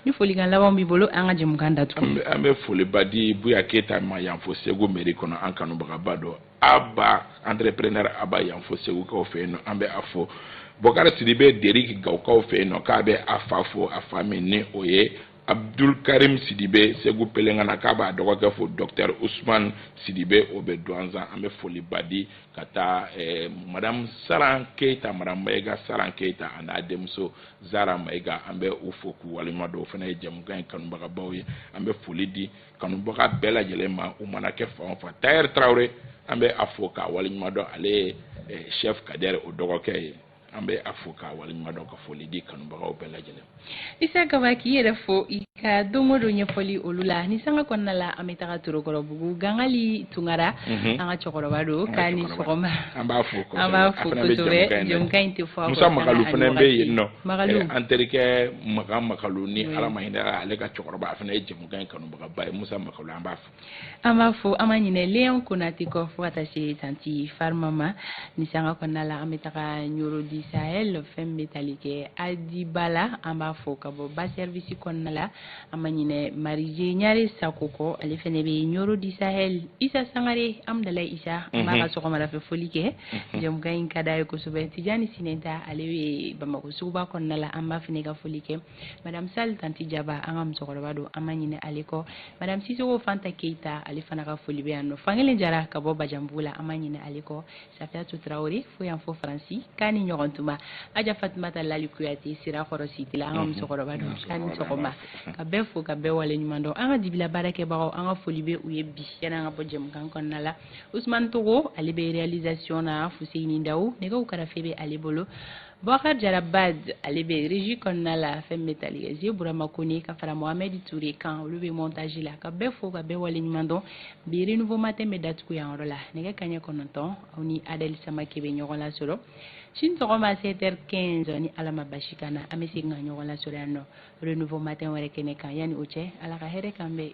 ni folikan laban b'i bolo an ka jɛmukan datugu. An bɛ foliba di Buya Keyita ma yan fɔ Segu mairie kɔnɔ an kanubagaba dɔ Aba entrepreneur Aba yan fɔ Segukaw fɛ yen nɔ an bɛ a fɔ Bɔkari Sidibe Deriki Gawukaw fɛ yen nɔ k'a bɛ a fa fɔ a fa min ni o ye Abdul Karim Sidibe Segu Pelengana k'a b'a dɔgɔkɛ fɔ Dr Ousmane Sidibe o bɛ Douanza an bɛ foliba di ka taa Madame Saran Keyita Madame Mayiga Saran Keyita a n'a denmuso Zara Mayiga an bɛ u fo k'u waleɲuman dɔn o fana ye jɛmukan in kanubagabaw ye an bɛ foli di kanubaga bɛɛ lajɛlen ma u mana kɛ fan o fan Tayer Traoré an bɛ a fo k'a waleɲuman dɔn ale ye chef Kader o dɔgɔkɛ ye an bɛ a fo k'a waleɲuman dɔn ka foli di kanubagaw bɛɛ lajɛlen. Isa Kaba k'i yɛrɛ fo i ka don o don ɲɛfɔli olu la ni sanga kɔnɔna la an bɛ taga Torokɔrɔbugu Gangali Tunkara an ka cɛkɔrɔba don k'a ni sɔgɔma an b'a fo kosɛbɛ jɛmukan in tɛ fɔ Musa Makalu fana bɛ yen nɔ an terikɛ Makalu ni Ala ma hinɛ ale ka cɛkɔrɔba a fana ye jɛmukan in kanubagaba ye Musa Makalu an b'a fo. An b'a fo an ma ɲinɛ Léon Konate kɔ fo ka taa se tanti Farima ma ni sanga kɔnɔna la an bɛ taga Ɲoro di Sahel fɛn bɛ tali kɛ Adibala an b'a fo ka bɔ ba service kɔnɔna la an ma ɲinɛ Marije Ɲare Sako kɔ ale fɛnɛ bɛ Ɲoro di Sahel Isa Sangare Amdalayi Isa an b'a ka sɔgɔmada fɛ foli kɛ jɛmukan in ka d'a ye kosɛbɛ Tijani Sinɛnta ale bɛ Bamako suguba kɔnɔna la an b'a fɛnɛ ka foli kɛ Madame Sal Tanti Jaba an ka musokɔrɔba don an ma ɲinɛ ale kɔ Madame Sisoko Fanta Keita ale fana ka foli bɛ yan nɔ Fankelen Jara ka bɔ Bajanbugu la an ma ɲinɛ ale kɔ Safiatou Traoré fo yan fo Faransi k'a ni ɲɔgɔn tuma Aja Fatumata Lali Kuyate Sirakɔrɔ Sitila an ka musokɔrɔba don k'a ni sɔgɔma ka bɛɛ fo ka bɛɛ waleɲuman dɔn an ka dibila baarakɛbagaw an ka foli bɛ u ye bi yanni an ka bɔ jɛmukan kɔnɔna la Ousmane Togo ale bɛ réalisation na Fuseni Dawu nɛgɛw karafe bɛ ale bolo Boubacar Jarabad ale bɛ régie kɔnɔna la fɛn bɛ tali kɛ Zie Burama Kone ka fara Mohamed Touré kan olu bɛ montage la ka bɛɛ fo ka bɛɛ waleɲuman dɔn bi renouveau matin bɛ datugu yan yɔrɔ la nɛgɛ kaɲɛ 9 aw ni Adel Samake bɛ ɲɔgɔn lasɔrɔ sini sɔgɔma 7h15 ni Ala ma basi kan na an bɛ segin ka ɲɔgɔn lasɔrɔ yan nɔ renouveau matin wɛrɛ kɛnɛ kan yanni o cɛ Ala ka hɛrɛ k'an bɛɛ